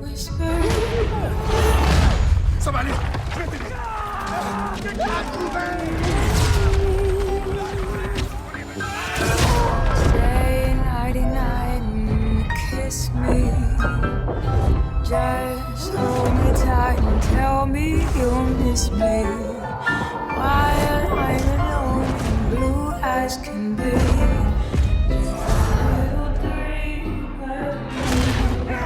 whisper. Ça va aller. Say nighty night and kiss me. Just hold me tight and tell me you'll miss me while I'm alone and blue as can be. Just a little dream of me.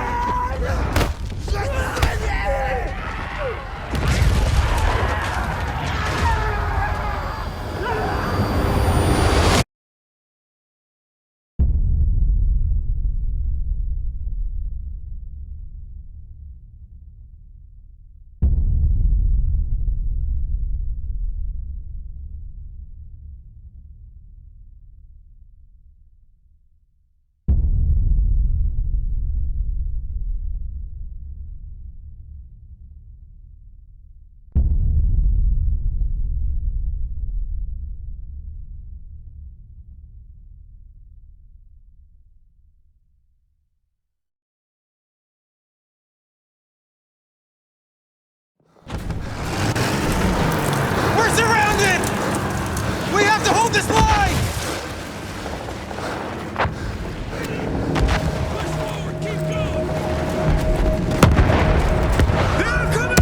We're surrounded! We have to hold this line! Push forward, keep going! They're coming!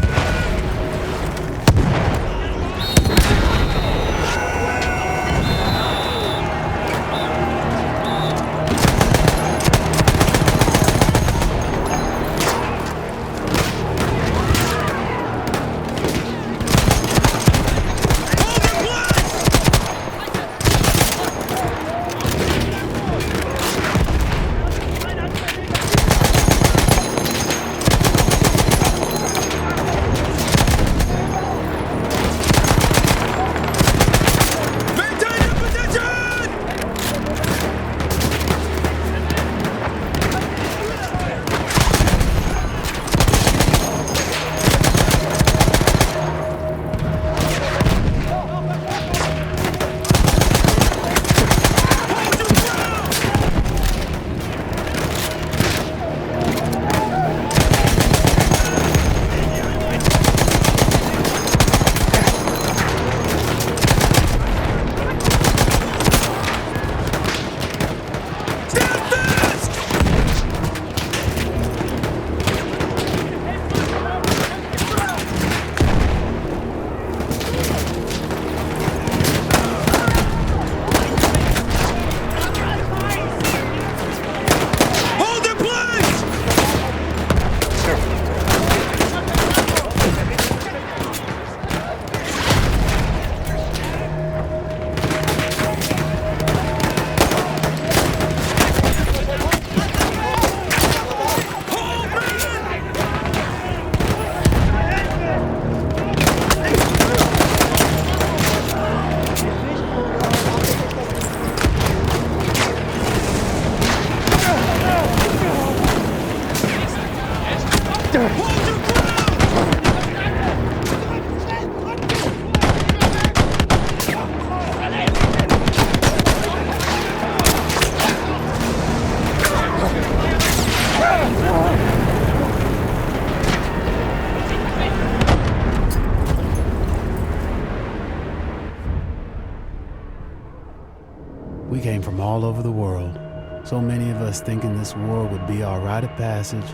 We came from all over the world. So many of us thinking this war would be our rite of passage,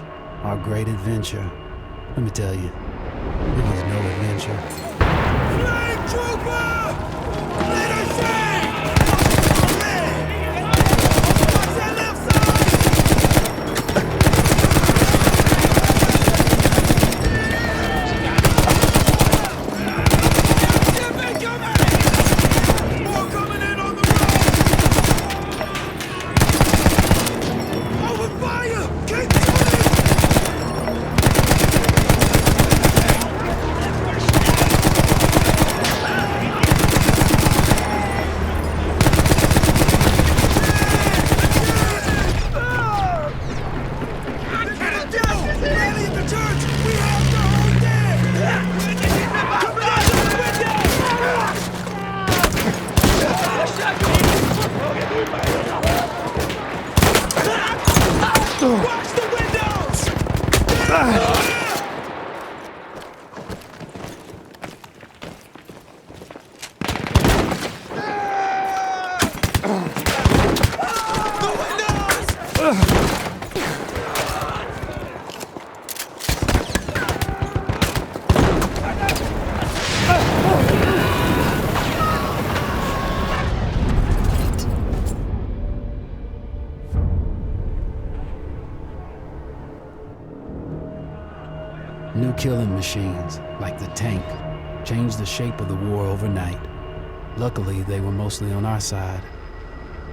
our great adventure. Let me tell you, it was no adventure. Flag trooper! Let us New killing machines, like the tank, changed the shape of the war overnight. Luckily, they were mostly on our side.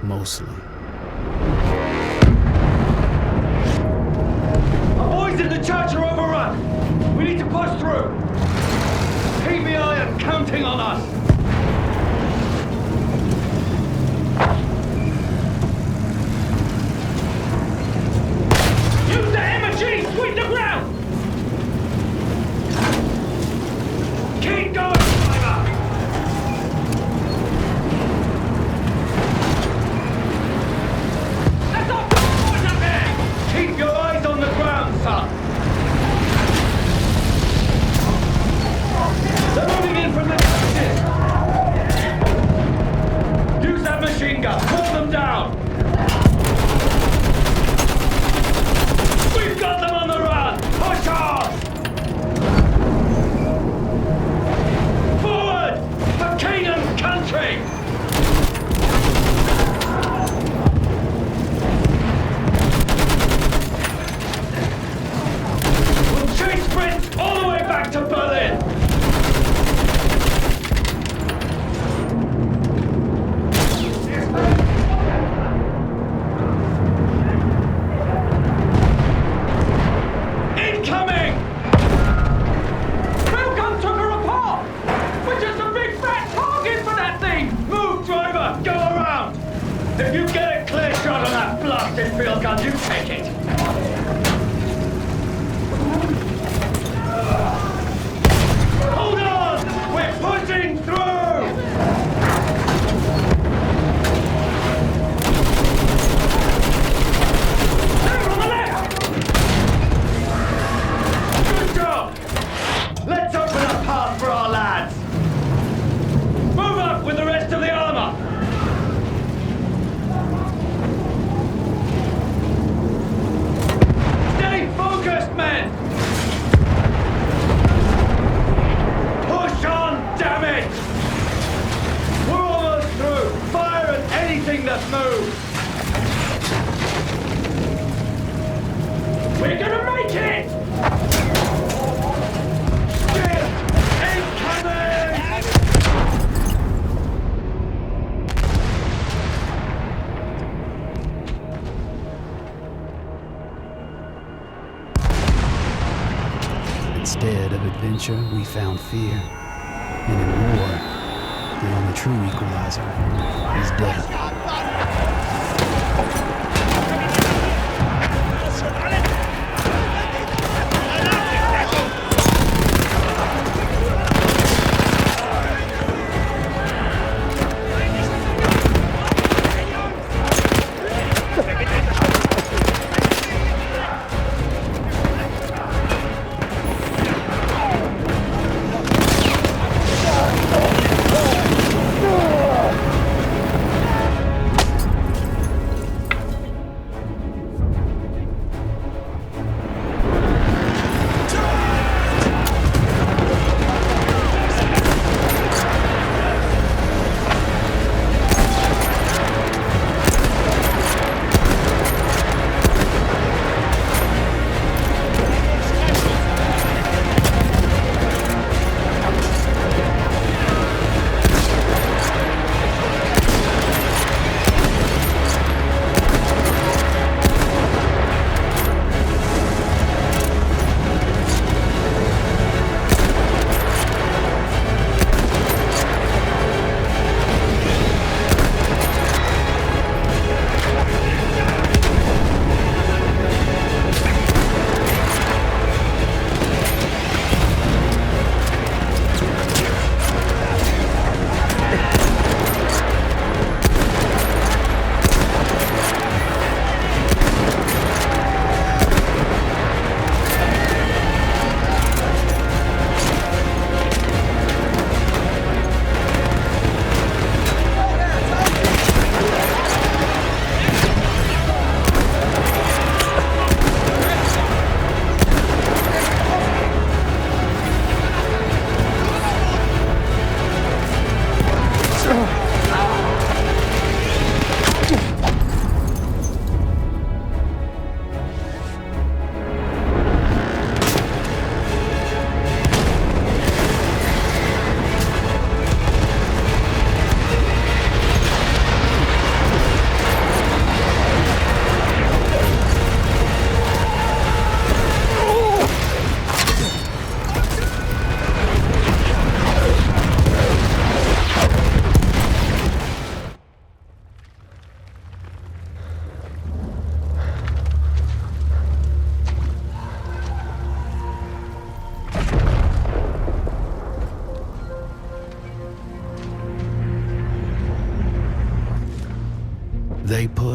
Mostly. Our boys in the church are overrun. We need to push through. PBI are counting on us. Use the MG! Sweep the ground! Keep going, driver! That's our boys up there! Keep your eyes on the ground, son! They're moving in from the churches! Use that machine gun! Pull them down! We've got them on the run! Push on! Forward! For king and country! We'll chase sprint all the way back to Berlin! Incoming! Railgun took her apart! We're just a big fat target for that thing! Move, driver! Go around! If you get a clear shot on that blasted field gun, you take it! Hold on! We're pushing through! There on the left! Good job! Let's open a path for our lads! Move up with the rest of the armor! Stay focused, men! Push on, damn it! We're almost through! Fire at anything that moves! We're gonna make it! Incoming! Instead of adventure, we found fear. And in war, the only true equalizer is death.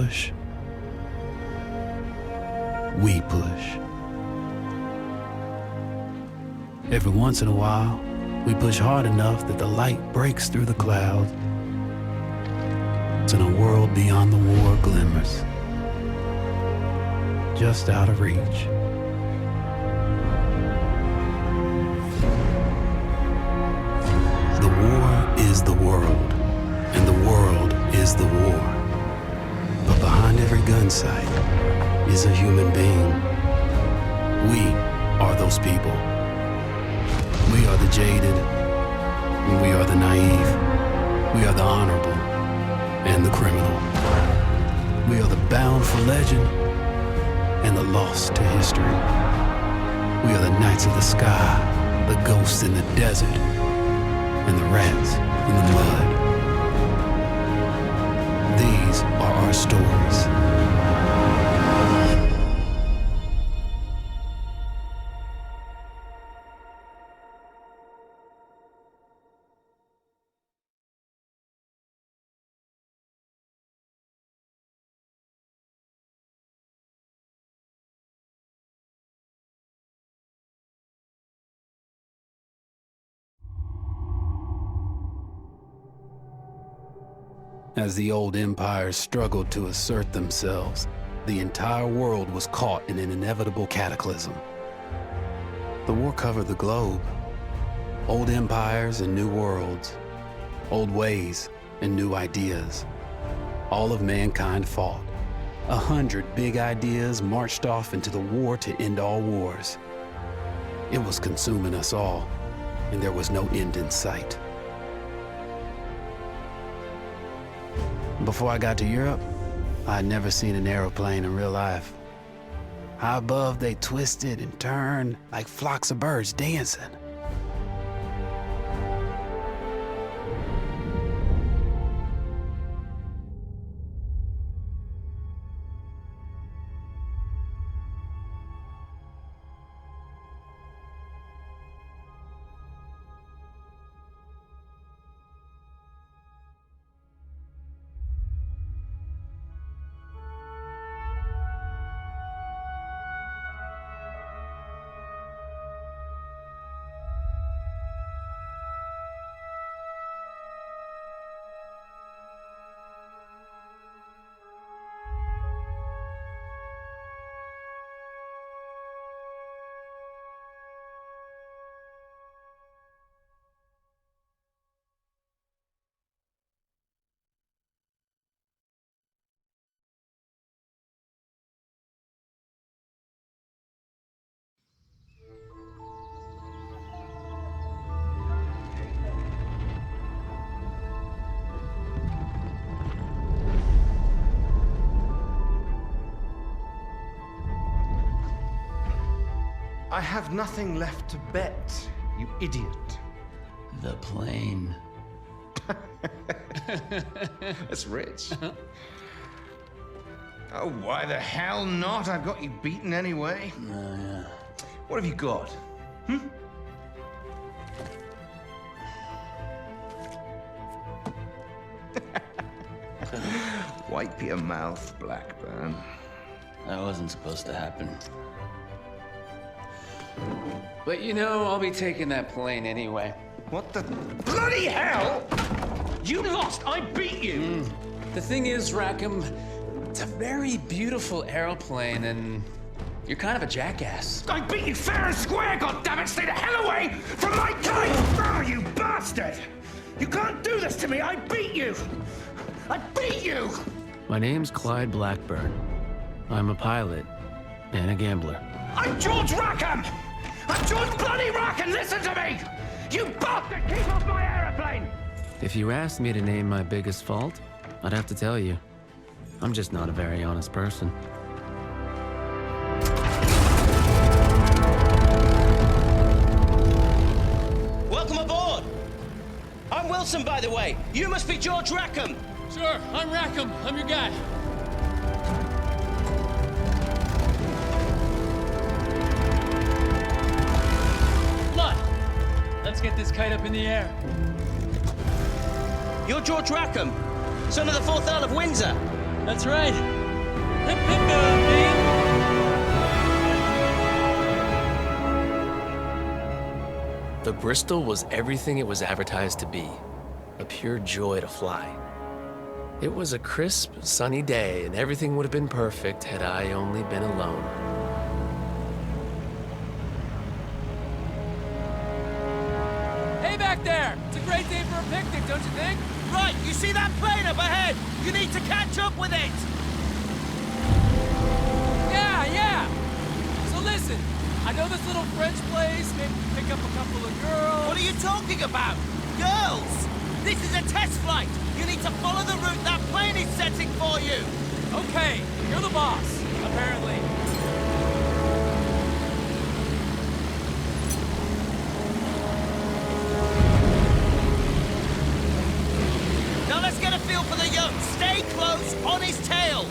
push, we push. Every once in a while, we push hard enough that the light breaks through the clouds. And a world beyond the war glimmers, just out of reach. The war is the world, and the world is the war. But behind every gun sight is a human being. We are those people. We are the jaded, and we are the naive. We are the honorable and the criminal. We are the bound for legend and the lost to history. We are the knights of the sky, the ghosts in the desert, and the rats in the mud. These are our stories. As the old empires struggled to assert themselves, the entire world was caught in an inevitable cataclysm. The war covered the globe. Old empires and new worlds. Old ways and new ideas. All of mankind fought. 100 big ideas marched off into the war to end all wars. It was consuming us all, and there was no end in sight. Before I got to Europe, I had never seen an aeroplane in real life. High above, they twisted and turned like flocks of birds dancing. I have nothing left to bet, you idiot. The plane. That's rich. Oh, why the hell not? I've got you beaten anyway. Yeah. What have you got? Wipe your mouth, Blackburn. That wasn't supposed to happen. But you know, I'll be taking that plane anyway. What the bloody hell? You lost! I beat you! The thing is, Rackham, it's a very beautiful aeroplane, and you're kind of a jackass. I beat you fair and square, goddammit! Stay the hell away from my kite! Oh, you bastard! You can't do this to me! I beat you! I beat you! My name's Clyde Blackburn. I'm a pilot and a gambler. I'm George Rackham! I'm George bloody Rackham! Listen to me! You bastard! Keep off my aeroplane! If you asked me to name my biggest fault, I'd have to tell you. I'm just not a very honest person. Welcome aboard! I'm Wilson, by the way. You must be George Rackham. Sure, I'm Rackham. I'm your guy. Blood! Let's get this kite up in the air. You're George Rackham, son of the 4th Earl of Windsor. That's right. Hip, hip, baby. The Bristol was everything it was advertised to be. A pure joy to fly. It was a crisp, sunny day, and everything would have been perfect had I only been alone. Hey, back there! It's a great day for a picnic, don't you think? Right, you see that plane up ahead? You need to catch up with it! Yeah! So listen, I know this little French place, maybe pick up a couple of girls. What are you talking about? Girls! This is a test flight! You need to follow the route that plane is setting for you! Okay, you're the boss, apparently. Now let's get a feel for the yoke. Stay close, on his tail!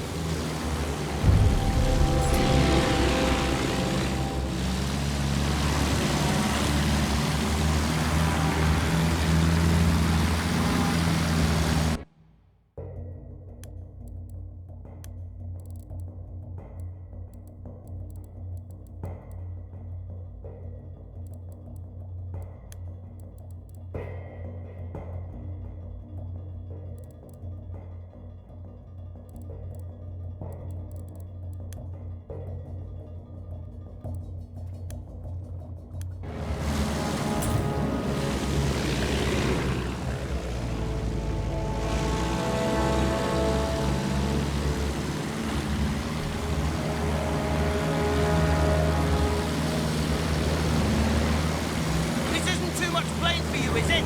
Is it?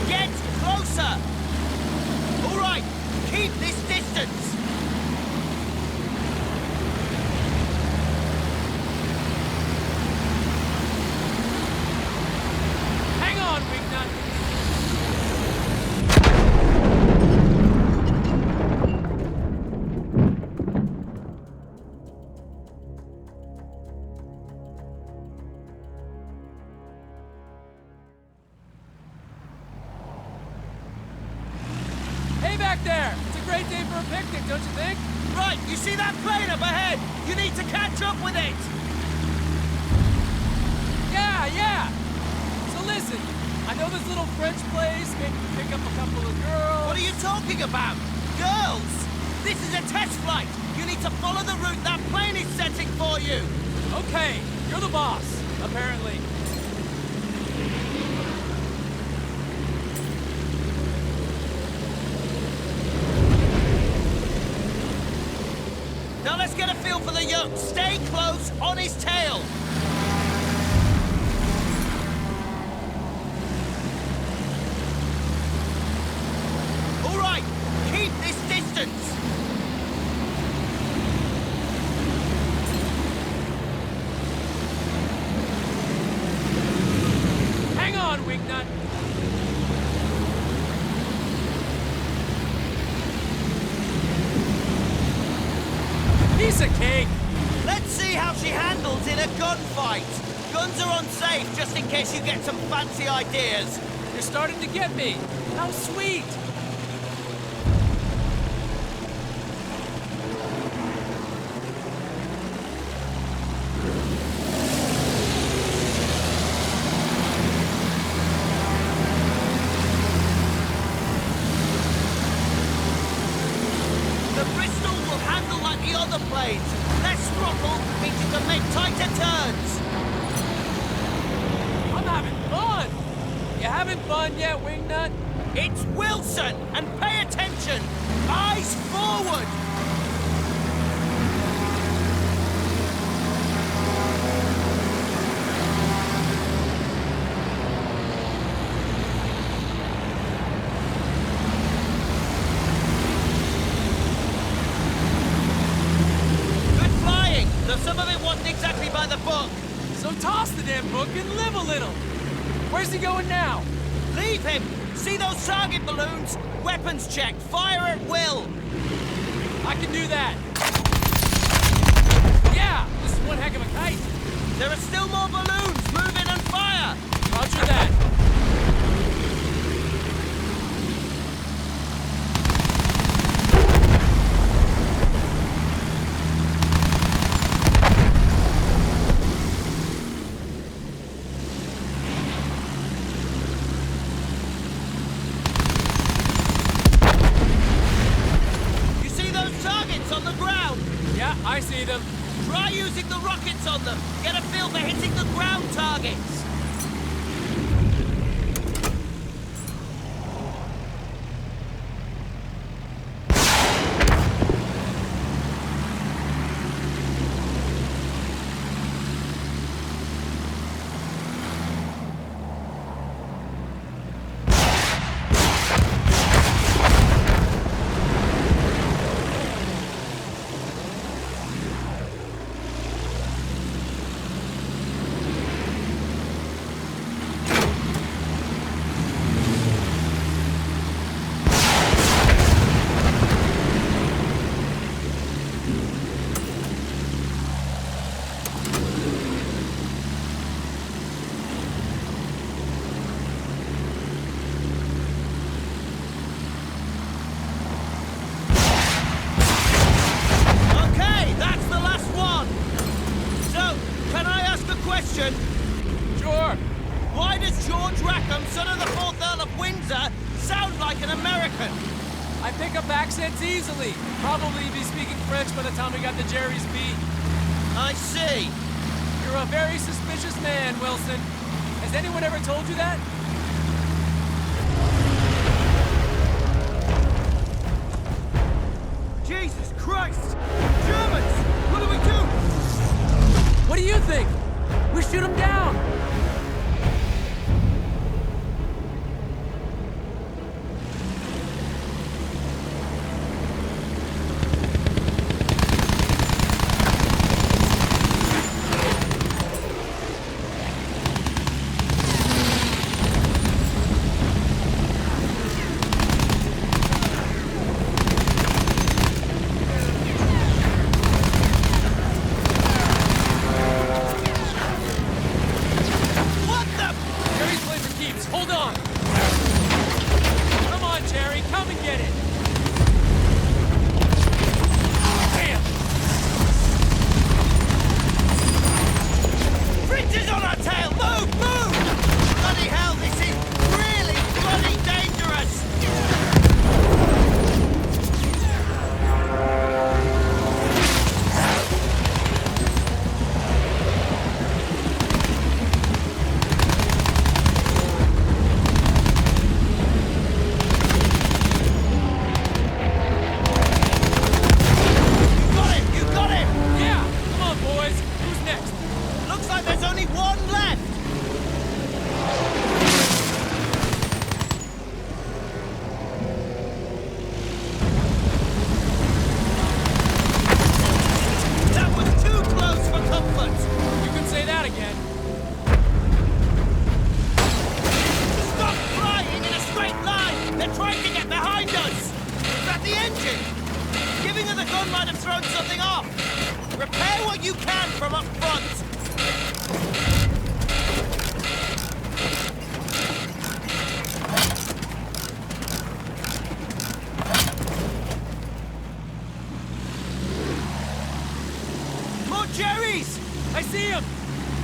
Get closer! All right, keep this distance! Hang on, Wingnut! Back there! It's a great day for a picnic, don't you think? Right, you see that plane up ahead? You need to catch up with it! Yeah! So listen, I know this little French place, maybe pick up a couple of girls. What are you talking about? Girls! This is a test flight! You need to follow the route that plane is setting for you! Okay, you're the boss, apparently. Now let's get a feel for the yoke. Stay close, on his tail. All right, keep this distance. Hang on, Wingnut. Piece of cake! Let's see how she handles in a gunfight. Guns are unsafe, just in case you get some fancy ideas. You're starting to get me. How sweet! The Bristol will handle like the other planes. Less throttle means you can make tighter turns. I'm having fun! You having fun yet, Wingnut? It's Wilson, and pay attention. Eyes forward. Good flying, though some of it wasn't exactly by the book. So toss the damn book and live a little. Where's he going now? Leave him. See those target balloons? Weapons check. Fire at will. I can do that. Yeah, this is one heck of a kite. There are still more balloons. Move in and fire. Roger that. them. Try using the rockets on them. Get a feel for hitting the ground targets. Sure. Why does George Rackham, son of the 4th Earl of Windsor, sound like an American? I pick up accents easily. Probably be speaking French by the time we got to Jerry's beat. I see. You're a very suspicious man, Wilson. Has anyone ever told you that? Jesus Christ! Germans! What do we do? What do you think? We shoot them down! Hold on! Come on, Jerry, come and get it! Damn! Fritz is on our tail! Move! Move! Bloody hell, this is really bloody dangerous! Might have thrown something off. Repair what you can from up front. More Jerry's! I see him!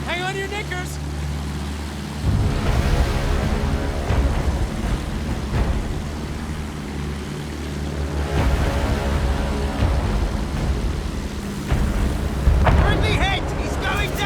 Hang on to your knickers! He's going down!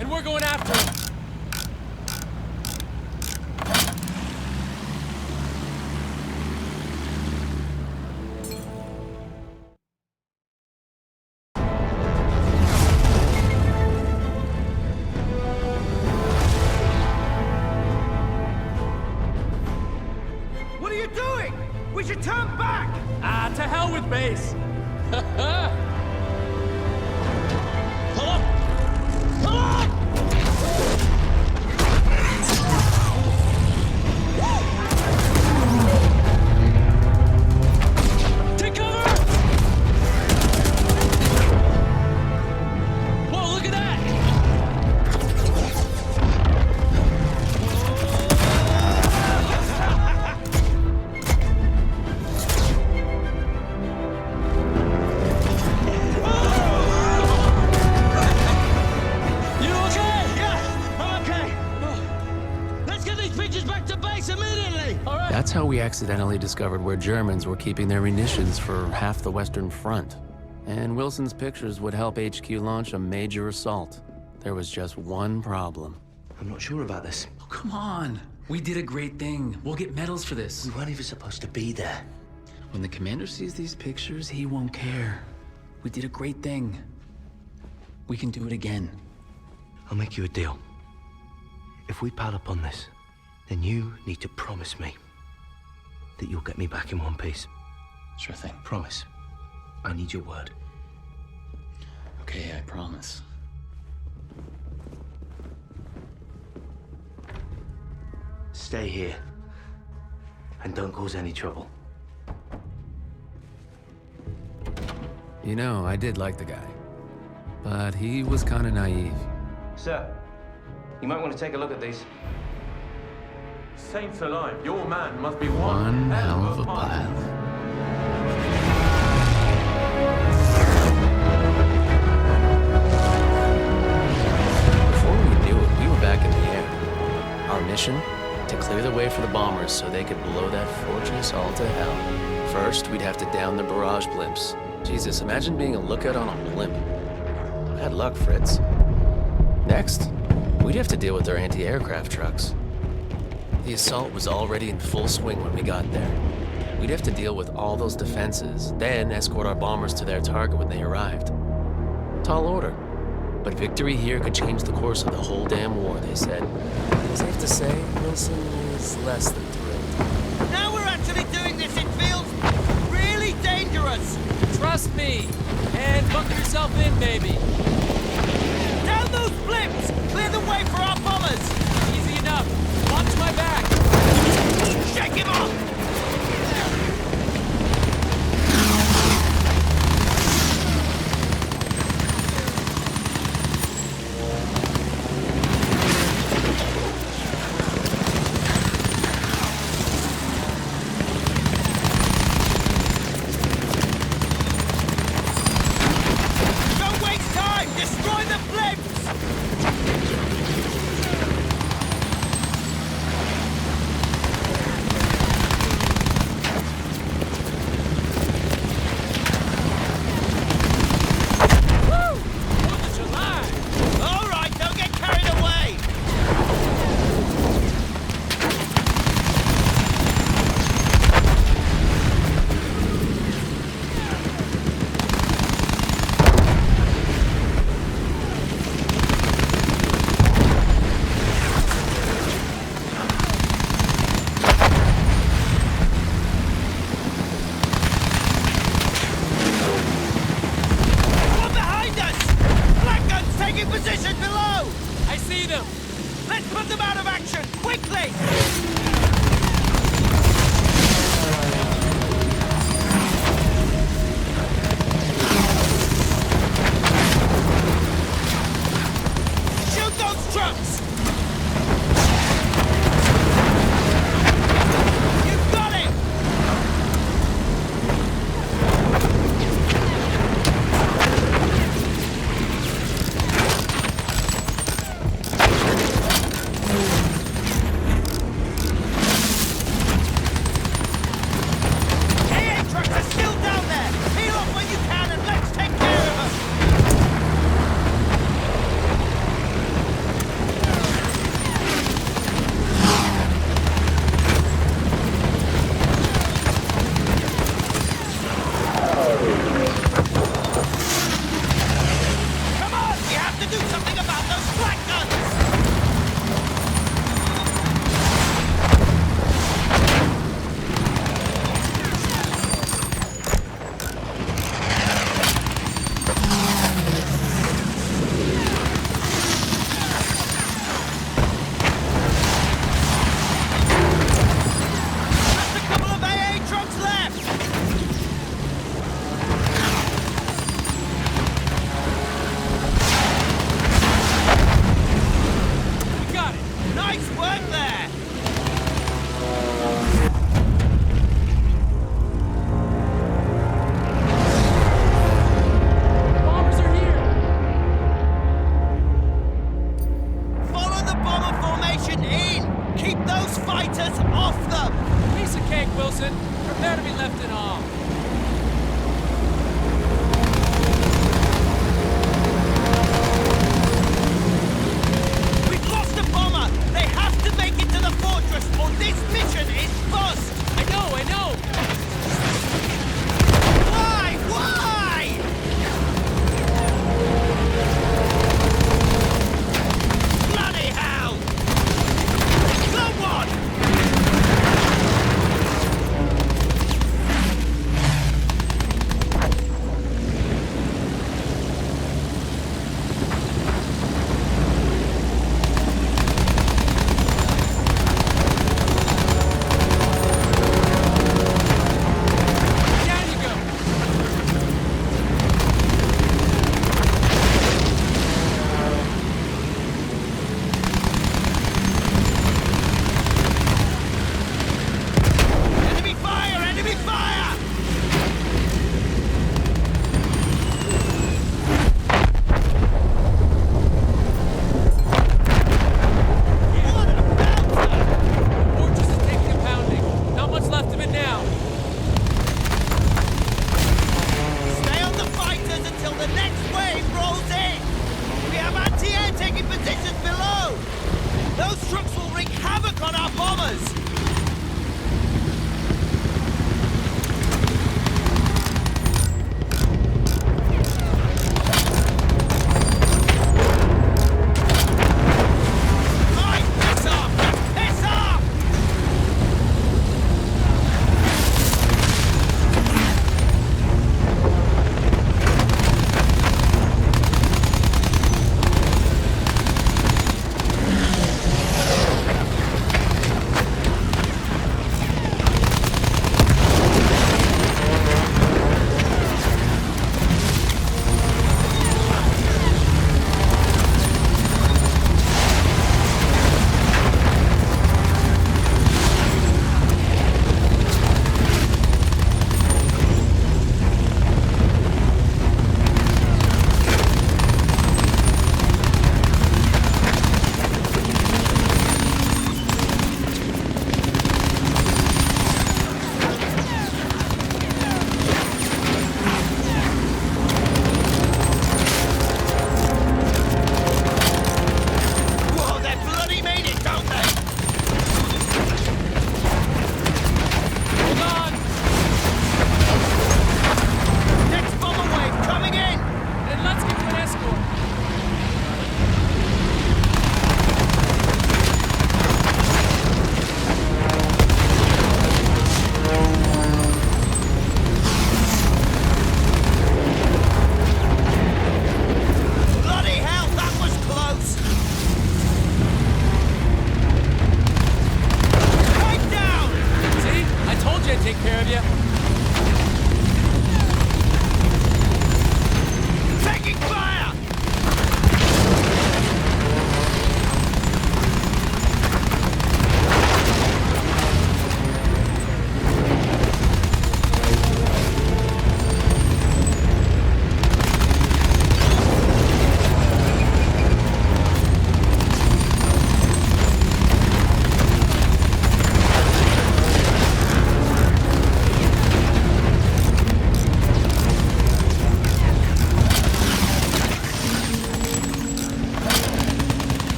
and we're going after him. What are you doing? We should turn back! Ah, to hell with base. Pull up! Pull up! Take cover! Whoa, look at that! You okay? Yeah, I'm okay. Let's get these pictures back to base immediately! All right. That's how we accidentally discovered where Germans were keeping their munitions for half the Western Front. And Wilson's pictures would help HQ launch a major assault. There was just one problem. I'm not sure about this. Oh, come on. We did a great thing. We'll get medals for this. We weren't even supposed to be there. When the commander sees these pictures, he won't care. We did a great thing. We can do it again. I'll make you a deal. If we pile up on this, then you need to promise me that you'll get me back in one piece. Sure thing. Promise. I need your word. Okay, I promise. Stay here. And don't cause any trouble. You know, I did like the guy. But he was kind of naive. Sir, you might want to take a look at these. Saints alive, your man must be One hell of a pilot. Before we knew it, we were back in the air. Our mission? To clear the way for the bombers so they could blow that fortress all to hell. First, we'd have to down the barrage blimps. Jesus, imagine being a lookout on a blimp. Bad luck, Fritz. Next, we'd have to deal with their anti-aircraft trucks. The assault was already in full swing when we got there. We'd have to deal with all those defenses, then escort our bombers to their target when they arrived. Tall order. But victory here could change the course of the whole damn war, they said. Safe to say, Wilson is less than thrilled. Now we're actually doing this, it feels really dangerous! Trust me. And bunker yourself in, baby. Down those blimps! Clear the way for our bombers! Easy enough. Watch my back. Shake him off! Don't waste time! Destroy the blimps! Woo! 4th of July. All right, don't get carried away! One behind us! Black guns taking position below! I see them. Let's put them out of action, quickly! Shoot those trucks! You've got it! Wilson. Prepare to be left in awe. We've lost a bomber! They have to make it to the fortress or this mission is bust! I know! Why? Why? Bloody hell! Someone! Down you go! Enemy fire! Enemy fire! What a belter! Fortress is taking a pounding. Not much left of it now. Stay on the fighters until the next wave rolls in! We have anti-air taking positions below! Those trucks will wreak havoc on our bombers! Right, piss off! Piss off!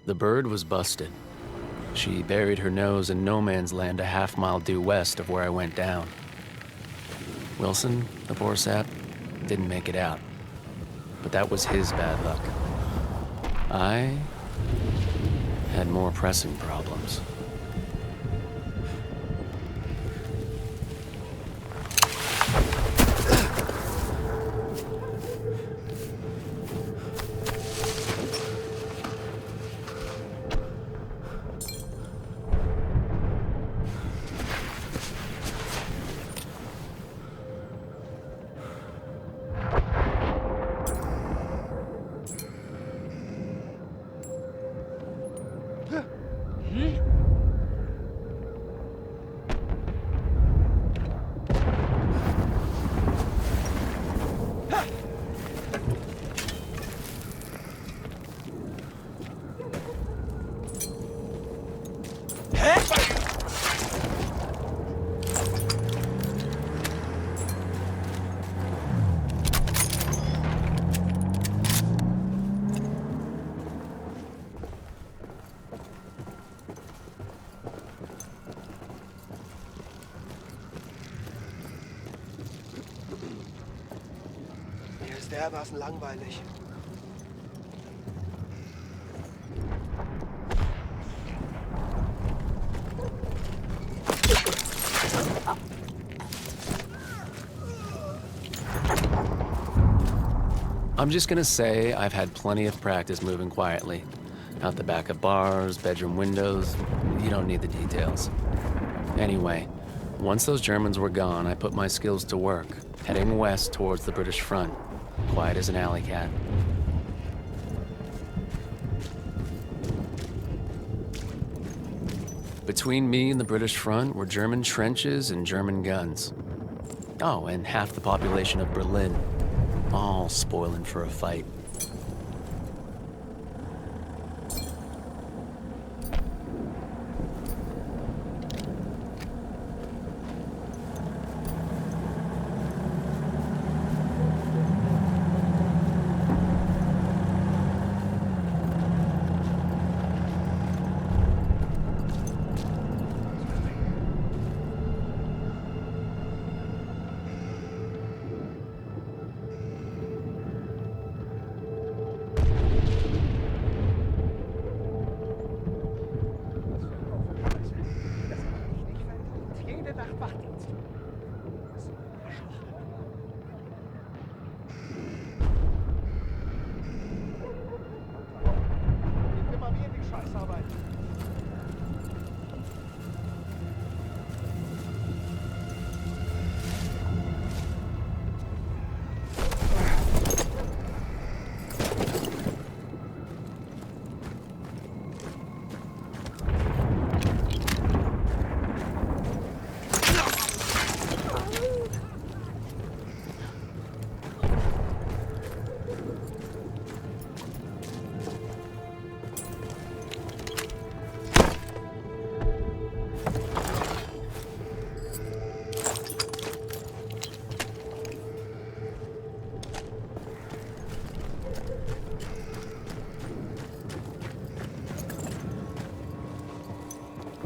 The bird was busted. She buried her nose in no man's land a half-mile due west of where I went down. Wilson, the poor sap, didn't make it out. But that was his bad luck. I had more pressing problems. Mir ist dermaßen langweilig. I'm just gonna say I've had plenty of practice moving quietly. Out the back of bars, bedroom windows, you don't need the details. Anyway, once those Germans were gone, I put my skills to work, heading west towards the British front, quiet as an alley cat. Between me and the British front were German trenches and German guns. Oh, and half the population of Berlin, all spoiling for a fight.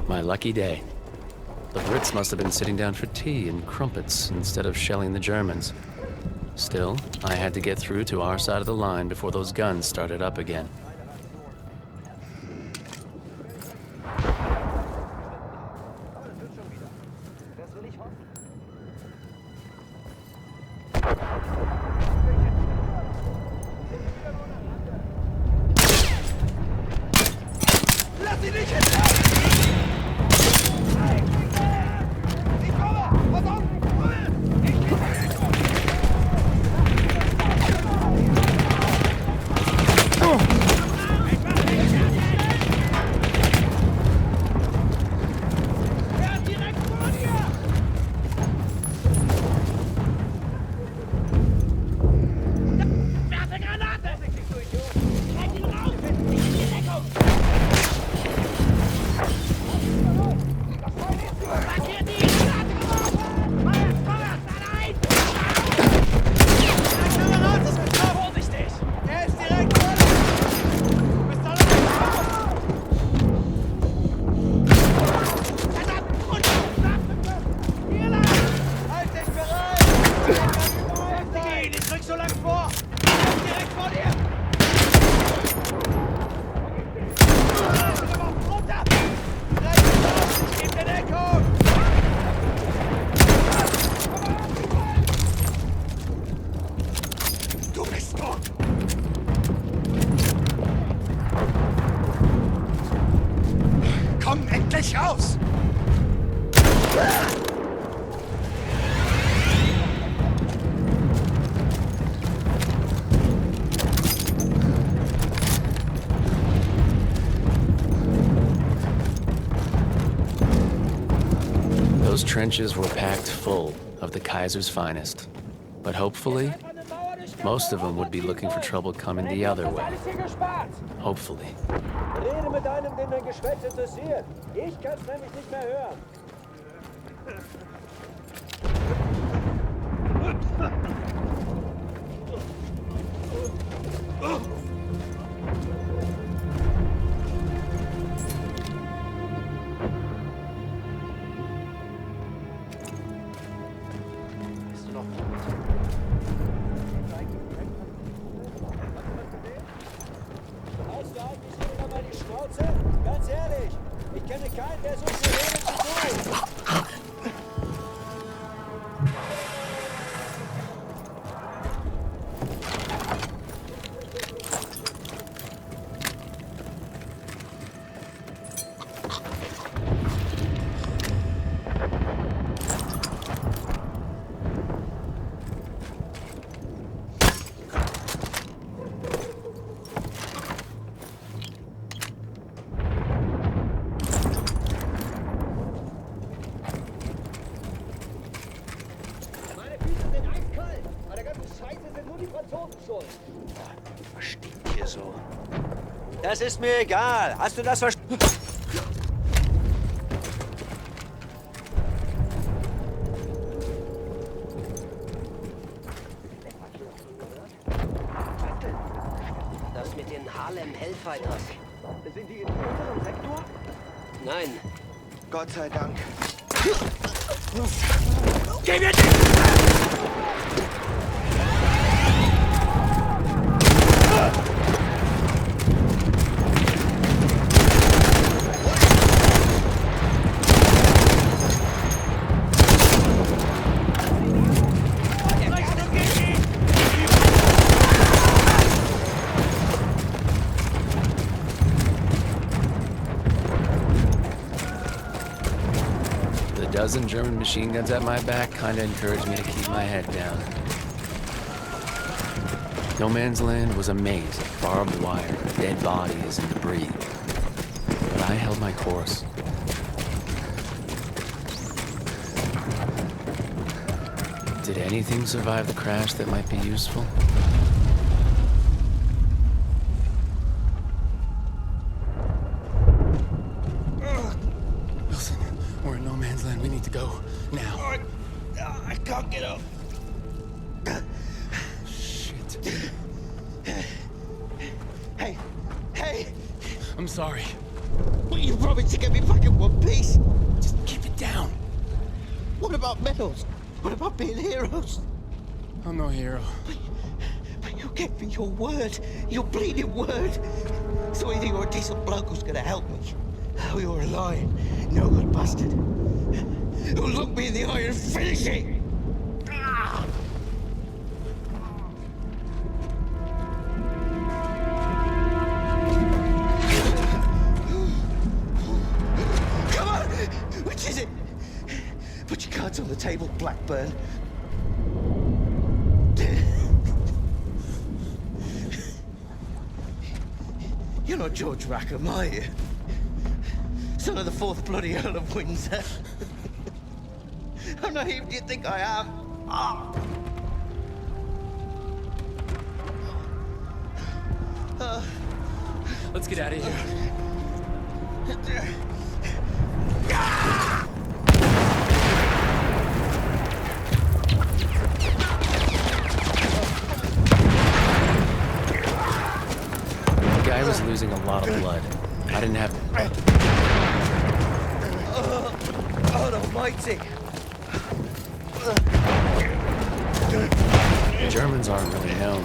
My lucky day. The Brits must have been sitting down for tea and crumpets instead of shelling the Germans. Still, I had to get through to our side of the line before those guns started up again. nicht so lange vor! Direkt vor dir! Runter! Rechts los! Gib mir Deckung! Du bist tot! Komm endlich raus! Those trenches were packed full of the Kaiser's finest. But hopefully, most of them would be looking for trouble coming the other way. Hopefully. Rede mit einem, den dein Geschwätz interessiert. Ich kann's nämlich nicht mehr hören. Hast du eigentlich immer mal die Schnauze? Ganz ehrlich, ich kenne keinen, der so viel redet wie du. Was stinkt hier so? Das ist mir egal. Hast du das verstanden? Das mit den Harlem Hellfighters. Sind die in unserem Sektor? Nein. Gott sei Dank. Geh mir den! The dozen German machine guns at my back kinda encouraged me to keep my head down. No Man's Land was a maze of barbed wire, dead bodies, and debris. But I held my course. Did anything survive the crash that might be useful? Wilson, we're in no man's land. We need to go now. I can't get up. Shit. Hey! Hey! I'm sorry. What, you promised to get me back in one piece? Just keep it down. What about medals? What about being heroes? I'm no hero. But you gave me your word. Your bleeding word. So either you're a decent bloke who's gonna help me, or you're a lying, no good bastard who'll look me in the eye and finish it. Ah! Come on! Which is it? Put your cards on the table, Blackburn. You're not George Rackham, are you? Son of the fourth bloody Earl of Windsor. How naive do you think I am? Ah! Let's get out of here. The guy was losing a lot of blood. I didn't have... God almighty! The Germans aren't really known.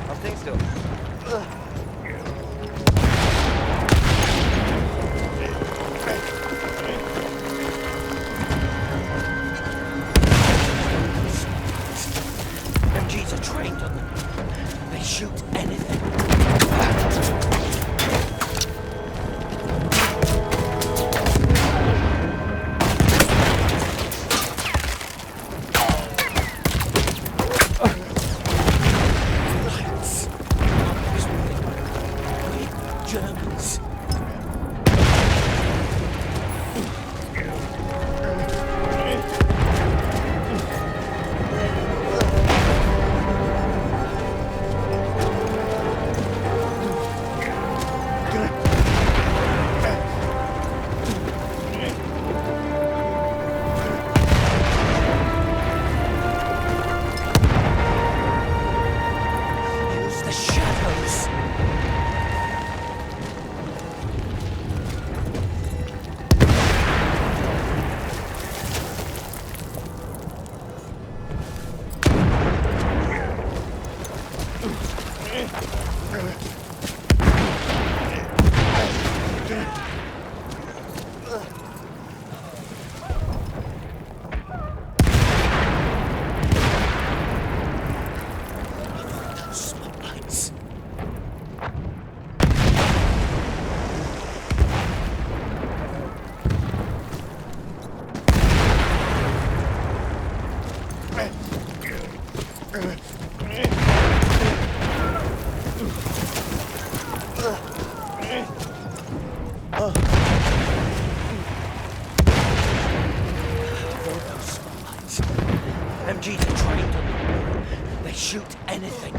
I think so. MGs are trained on them. They shoot anything. Germans. Use the shadows. Spotlights. Those spotlights. MGs are trained on them. They shoot anything.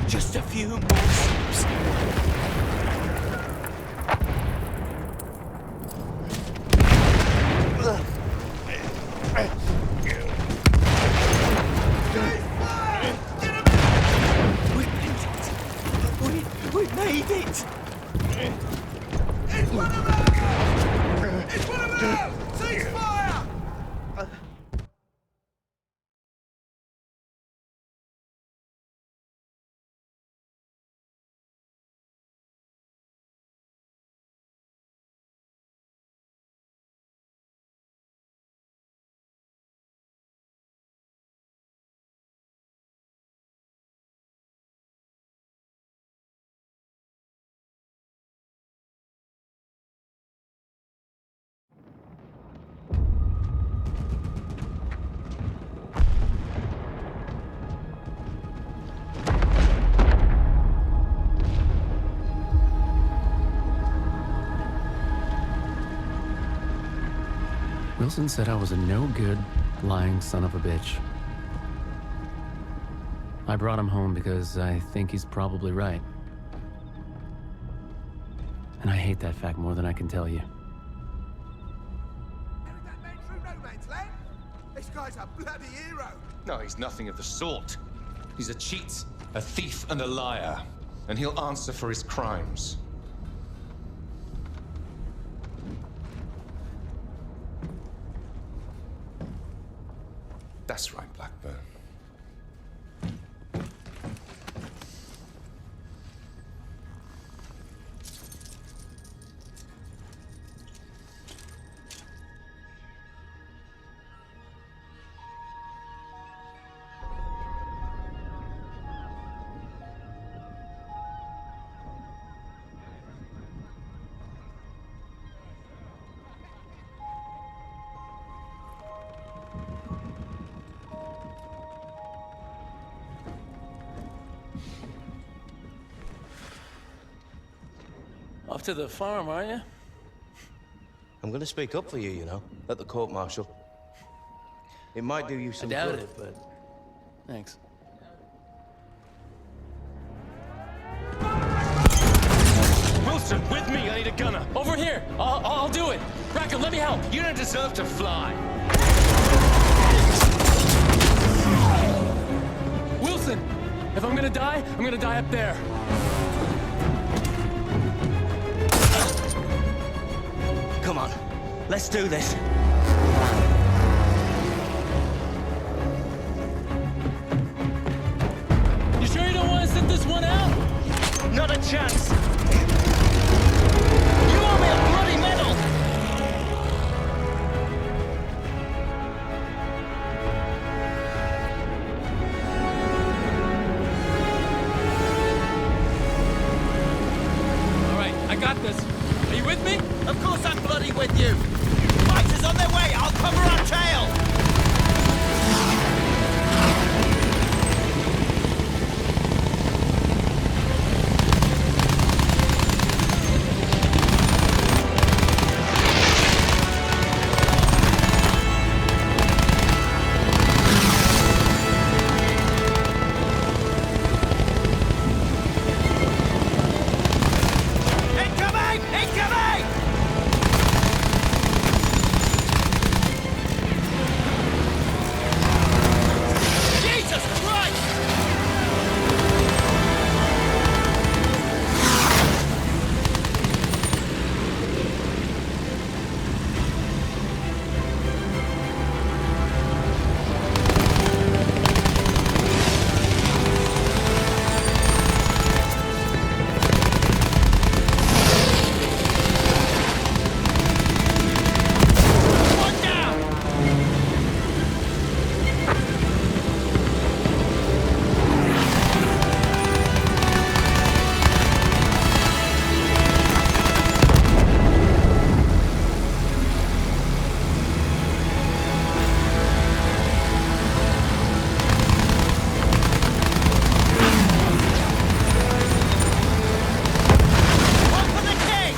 Just a few more steps. We made it. We made it. It's one of them! It's one of them! Cease fire! Wilson said I was a no-good, lying son of a bitch. I brought him home because I think he's probably right. And I hate that fact more than I can tell you. That man through no man's land? This guy's a bloody hero. No, he's nothing of the sort. He's a cheat, a thief, and a liar. And he'll answer for his crimes. That's right, Blackburn. Off to the farm, are you? I'm gonna speak up for you, you know, at the court-martial. It might do you some I doubt good. it, but thanks. Wilson, with me, I need a gunner. Over here! I'll do it! Rackham, let me help! You don't deserve to fly. Wilson! If I'm gonna die up there. Come on, let's do this. You sure you don't want to sit this one out? Not a chance. You owe me a bloody medal. All right, I got this. Are you with me? Of course I'm bloody with you. Fighters on their way. I'll cover our tail. Incoming! Incoming! Jesus Christ! One down! One for the king!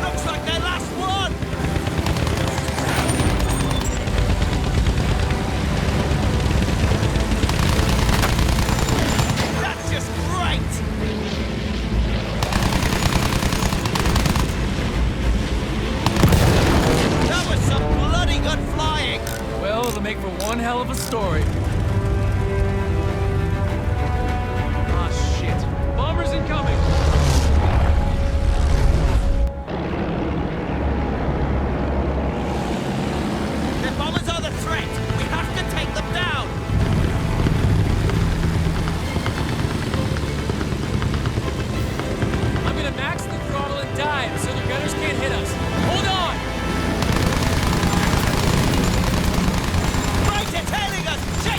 Looks like their last one! That's just great! That was some bloody good flying! Well, it'll make for one hell of a story. Ah, shit. Bombers incoming! The bombers are the threat! We have to take them down! I'm gonna max the throttle and dive so the gunners can't hit us. Hold on! Right, they're tailing us! Chase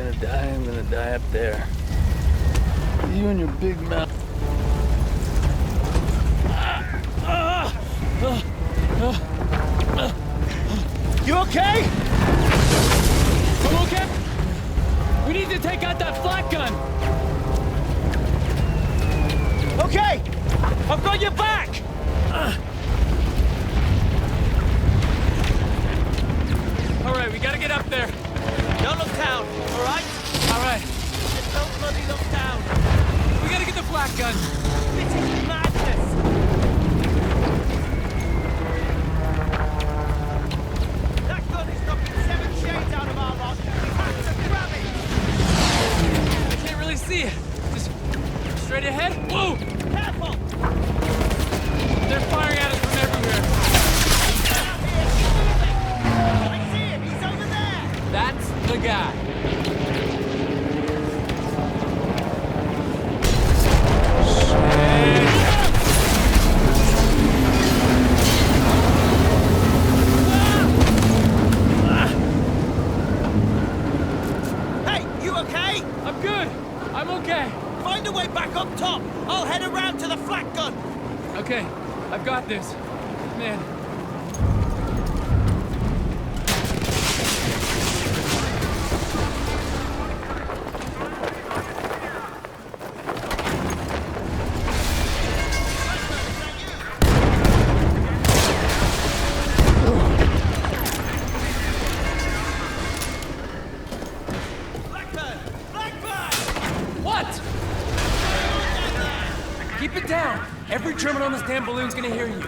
I'm gonna die up there. You and your big mouth. You okay? I'm okay. We need to take out that flak gun. Okay, I've got your back. All right, we gotta get up there. Don't look down, all right? All right, Just don't bloody look down. we gotta get the flak gun. This is madness. That gun is knocking 7 shades out of our lot. We have to grab it. I can't really see it. Just straight ahead. Whoa! Careful. They're firing at us from everywhere. I see him. He's over there. That's the guy. Hey, you okay? I'm good. I'm okay. Find a way back up top. I'll head around to the flak gun. Okay, I've got this. Man. Blackburn! Blackburn! What? Keep it down. Every German on this damn balloon's gonna hear you.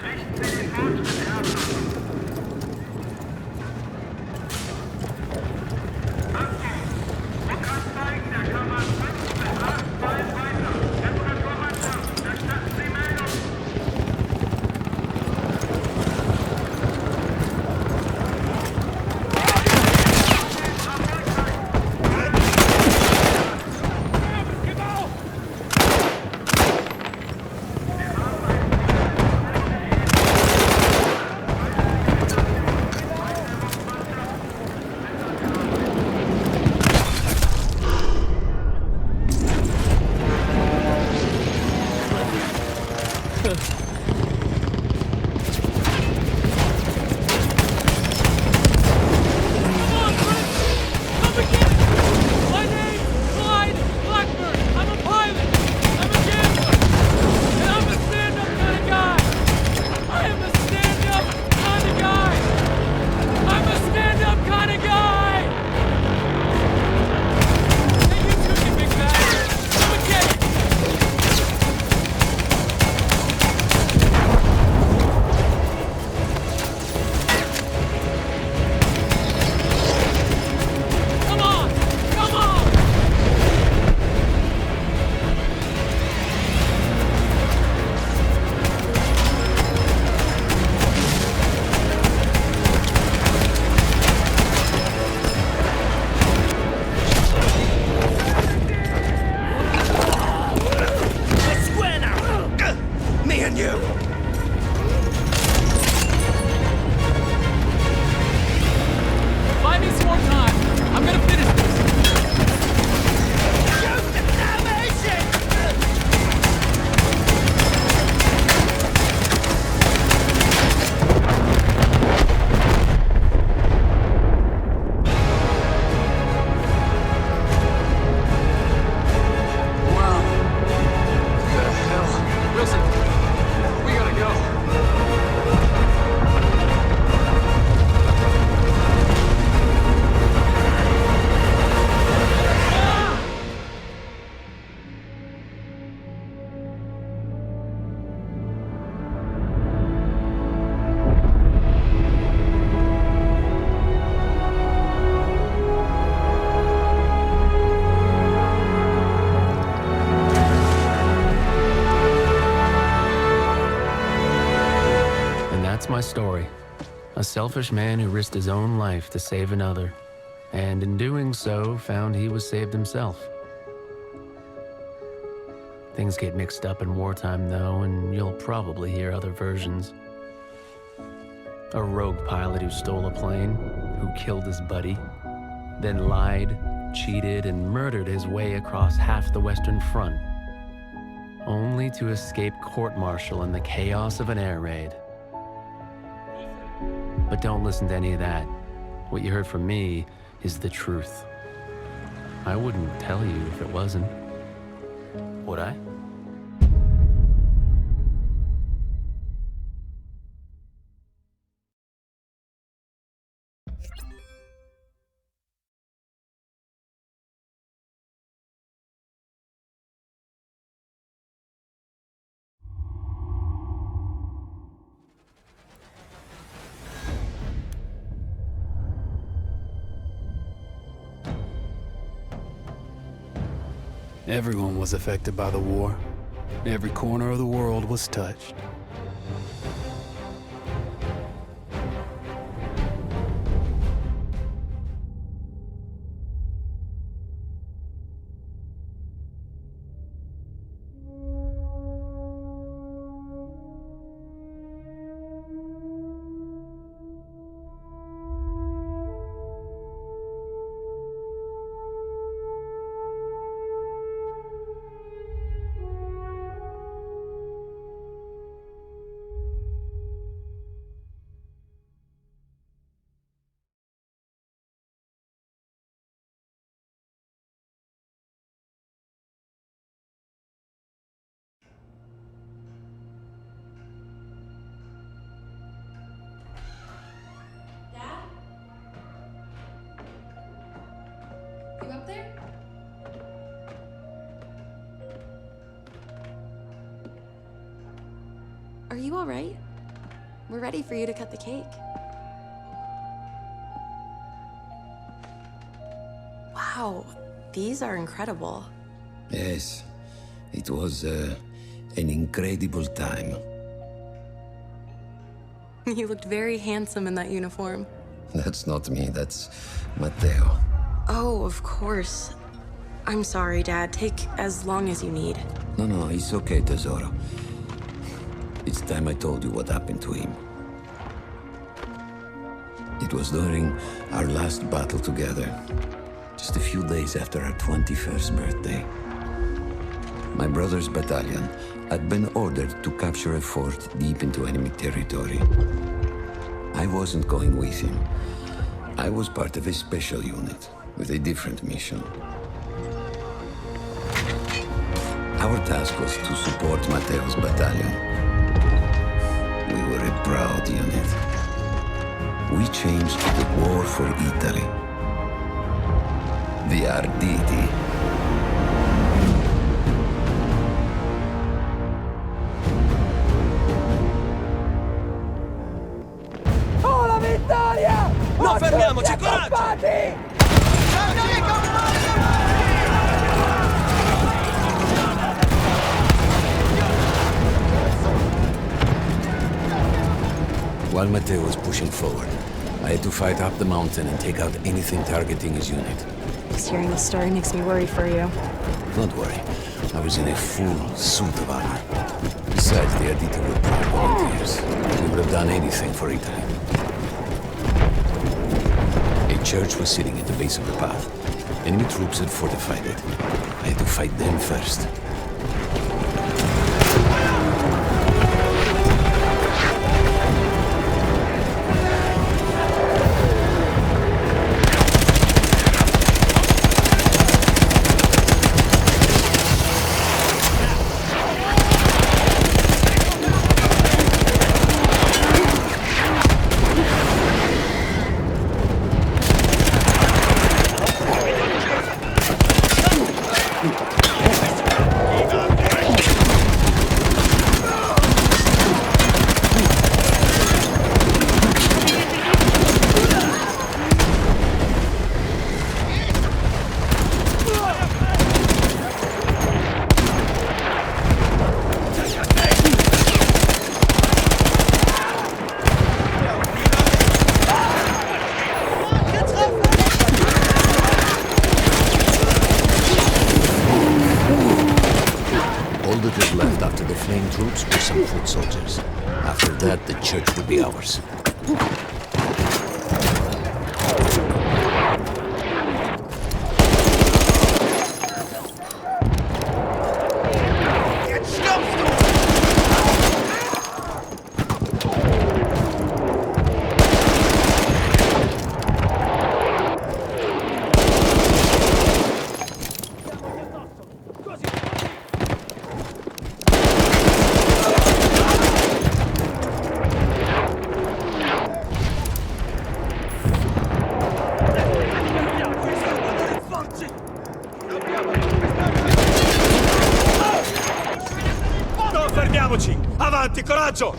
My story. A selfish man who risked his own life to save another, and in doing so, found he was saved himself. Things get mixed up in wartime, though, and you'll probably hear other versions. A rogue pilot who stole a plane, who killed his buddy, then lied, cheated, and murdered his way across half the Western Front, only to escape court-martial in the chaos of an air raid. But don't listen to any of that. What you heard from me is the truth. I wouldn't tell you if it wasn't. Would I? Everyone was affected by the war. Every corner of the world was touched. You up there? Are you all right? We're ready for you to cut the cake. Wow, these are incredible. Yes, it was an incredible time. You looked very handsome in that uniform. That's not me, that's Matteo. Oh, of course. I'm sorry, Dad. Take as long as you need. No, it's okay, Tesoro. It's time I told you what happened to him. It was during our last battle together, just a few days after our 21st birthday. My brother's battalion had been ordered to capture a fort deep into enemy territory. I wasn't going with him. I was part of a special unit with a different mission. Our task was to support Matteo's battalion. We were a proud unit. We changed the war for Italy. The Arditi. Oh, la vittoria! No, fermiamoci, coraggio! While Matteo was pushing forward, I had to fight up the mountain and take out anything targeting his unit. Just hearing this story makes me worry for you. Don't worry, I was in a full suit of armor. Besides, the Arditi were proud volunteers. We would have done anything for Italy. A church was sitting at the base of the path. Enemy troops had fortified it. I had to fight them first. Troops were some foot soldiers. After that, the church would be ours. avanti, coraggio!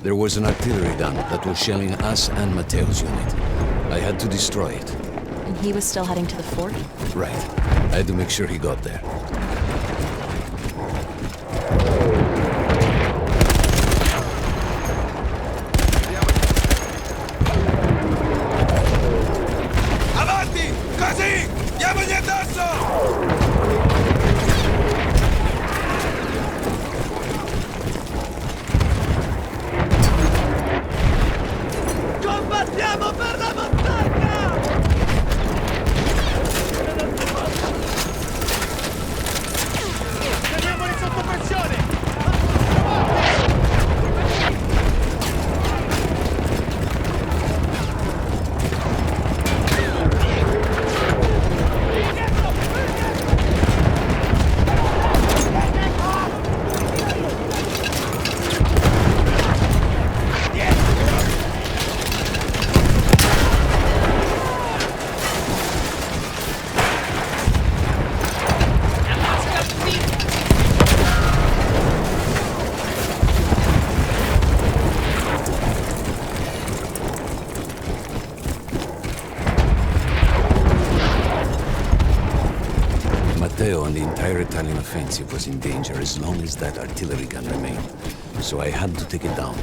There was an artillery gun that was shelling us and Matteo's unit. I had to destroy it. And he was still heading to the fort? Right. I had to make sure he got there. Avanti! Così! Diamogli addosso! Combattiamo per la montagna! Teniamoli sotto pressione! Matteo and the entire Italian offensive was in danger as long as that artillery gun remained, so I had to take it down.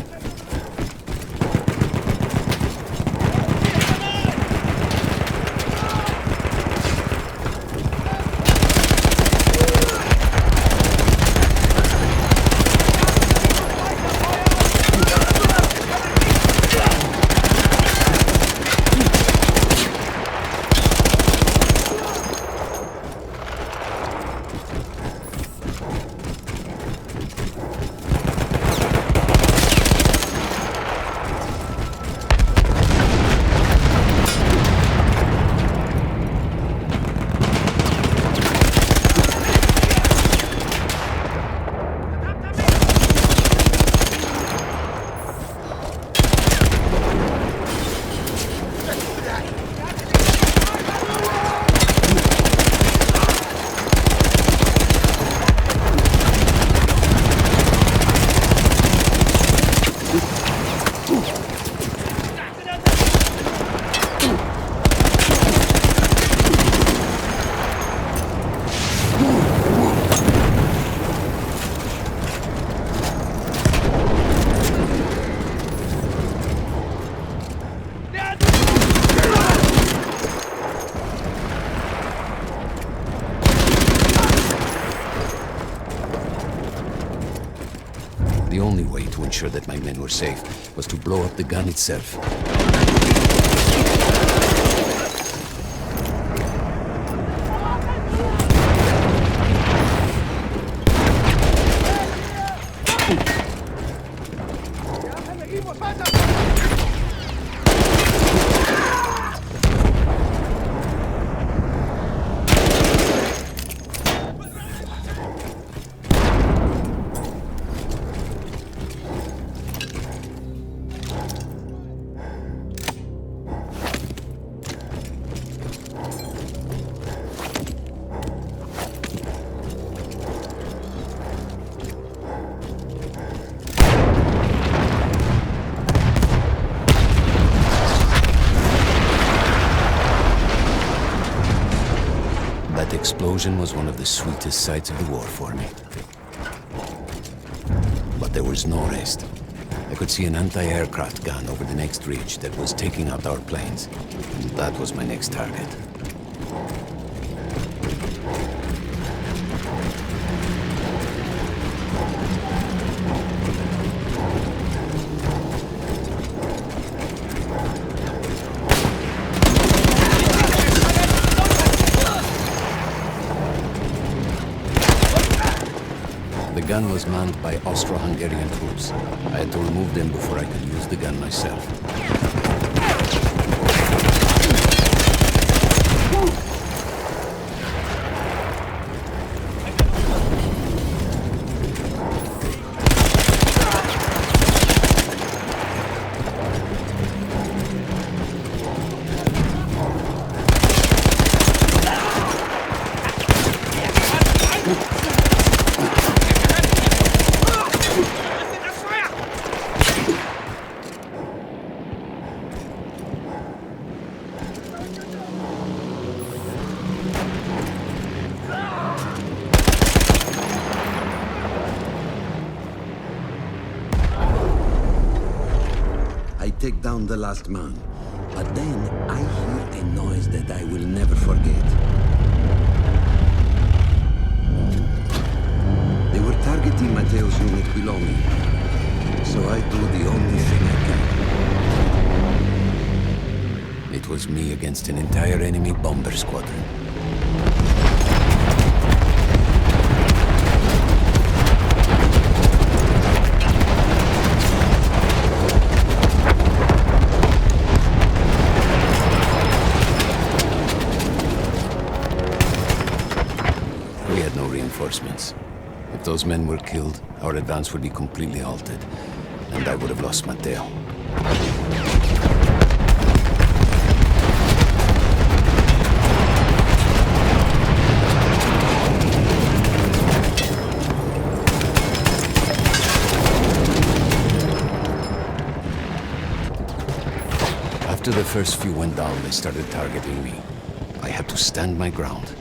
The only way to ensure that my men were safe was to blow up the gun itself. That explosion was one of the sweetest sights of the war for me. But there was no rest. I could see an anti-aircraft gun over the next ridge that was taking out our planes. And that was my next target. The gun was manned by Austro-Hungarian troops. I had to remove them before I could use the gun myself. take down the last man. But then I hear a noise that I will never forget. They were targeting Matteo's unit below me. So I do the only thing I can. It was me against an entire enemy bomber squadron. We had no reinforcements. If those men were killed, our advance would be completely halted, and I would have lost Matteo. After the first few went down, they started targeting me. I had to stand my ground.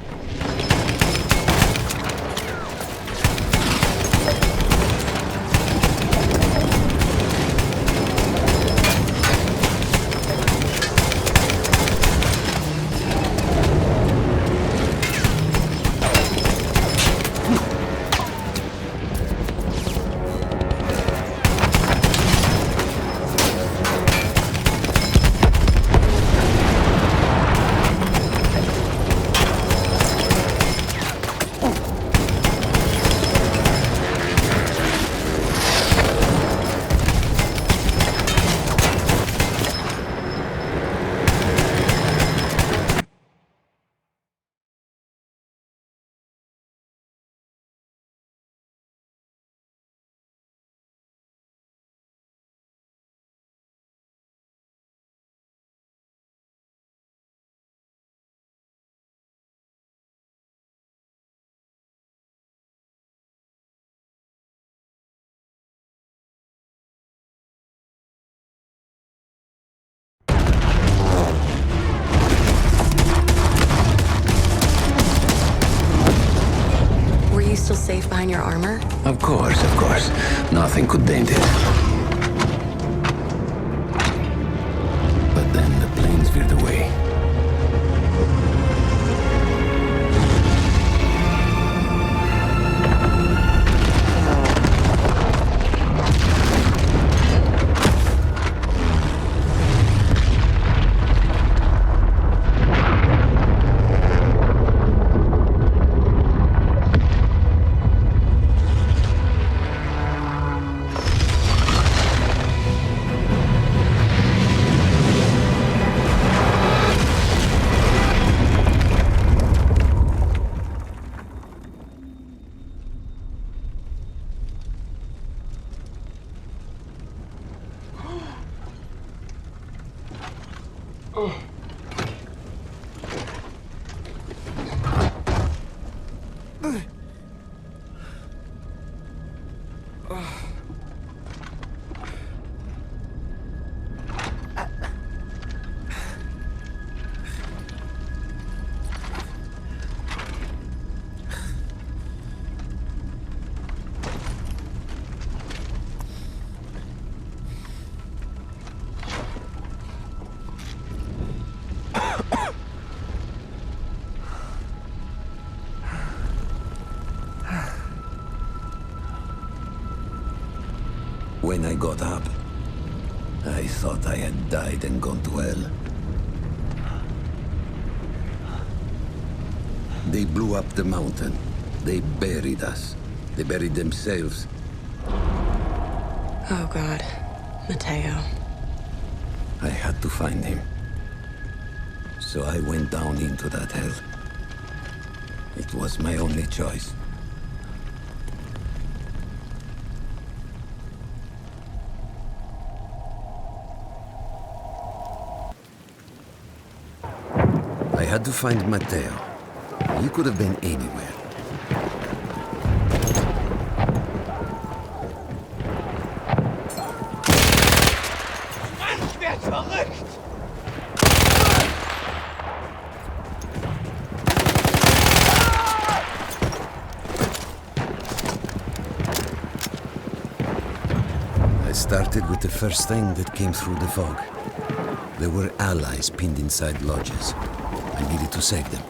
Still safe behind your armor? Of course, of course. Nothing could dent it. But then the planes veered away. When I got up, I thought I had died and gone to hell. They blew up the mountain. They buried us. They buried themselves. Oh, God. Matteo. I had to find him. So I went down into that hell. It was my only choice. I had to find Matteo. He could have been anywhere. Ich werd verrückt! I started with the first thing that came through the fog. There were allies pinned inside lodges. I needed to save them.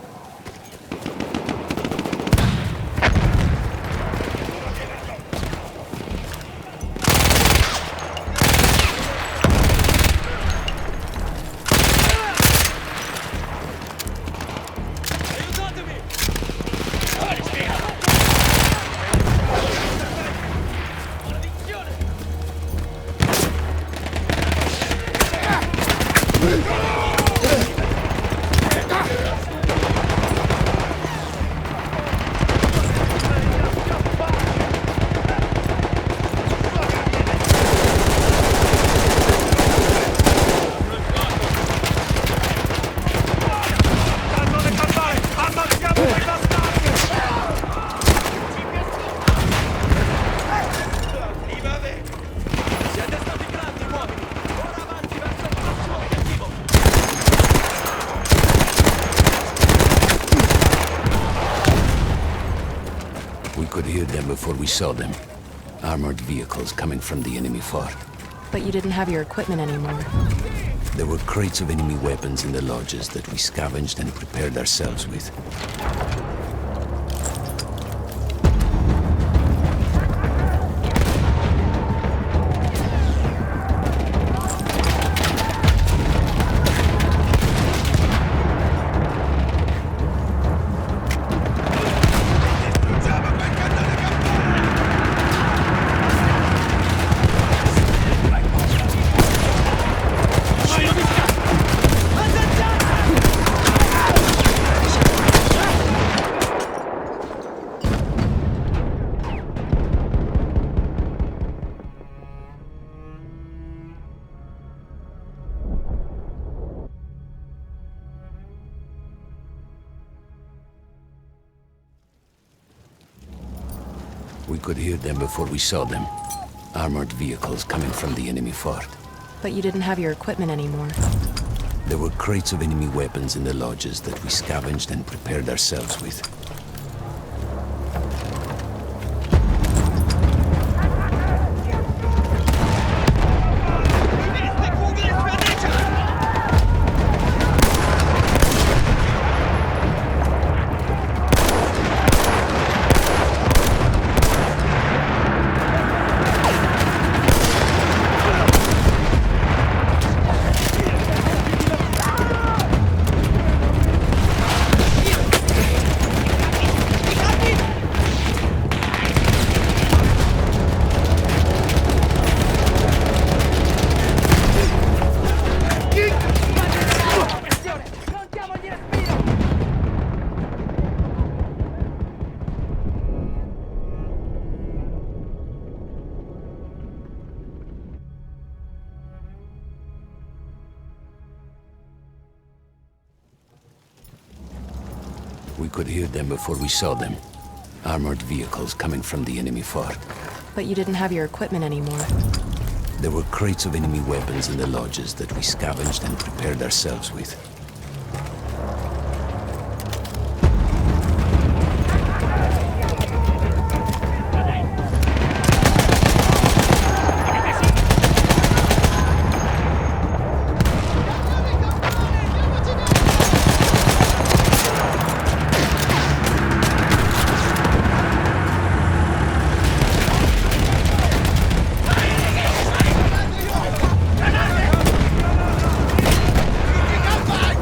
Before we saw them. Armored vehicles coming from the enemy fort. But you didn't have your equipment anymore. There were crates of enemy weapons in the lodges that we scavenged and prepared ourselves with. We could hear them before we saw them. Armored vehicles coming from the enemy fort. But you didn't have your equipment anymore. There were crates of enemy weapons in the lodges that we scavenged and prepared ourselves with. We could hear them before we saw them. Armored vehicles coming from the enemy fort. But you didn't have your equipment anymore. There were crates of enemy weapons in the lodges that we scavenged and prepared ourselves with. Come back!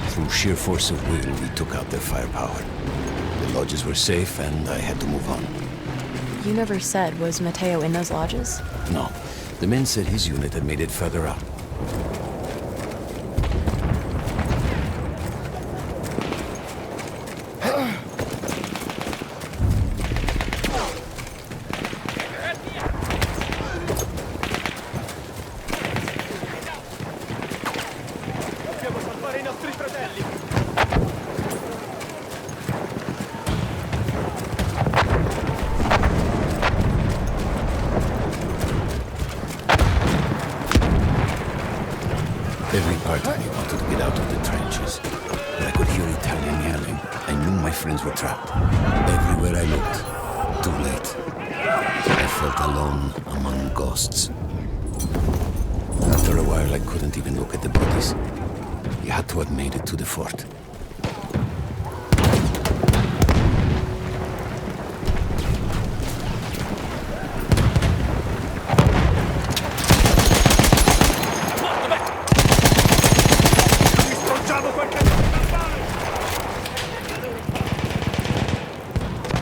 Through sheer force of will, we took out their firepower. The lodges were safe, and I had to move on. You never said, was Mateo in those lodges? No. The men said his unit had made it further out. Dobbiamo salvare i nostri fratelli! Every part of me wanted to get out of the trenches. But I could hear Italian yelling. I knew my friends were trapped. Everywhere I looked. Too late. I felt alone among ghosts. After a while, I couldn't even look at the bodies. You had to have made it to the fort.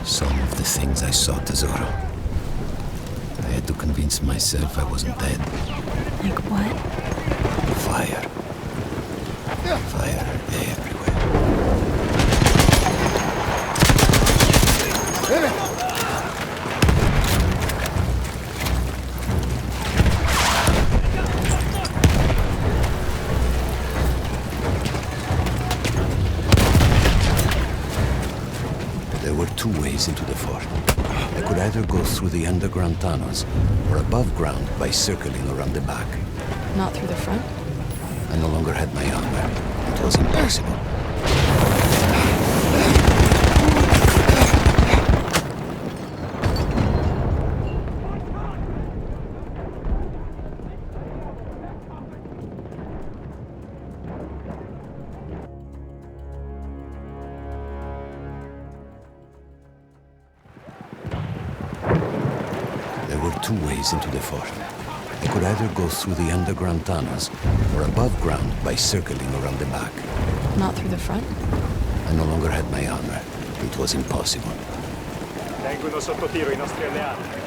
Some of the things I saw, Tesoro. I had to convince myself I wasn't dead. Like what? Fire. Fire everywhere. There were two ways into the fort. I could either go through the underground tunnels or above ground by circling around the back. Not through the front? I no longer had my armor. It was impossible. There were two ways into the fort. I could either go through the underground tunnels or above ground by circling around the back. Not through the front? I no longer had my armor. It was impossible. Vengono sotto tiro i nostri alleati.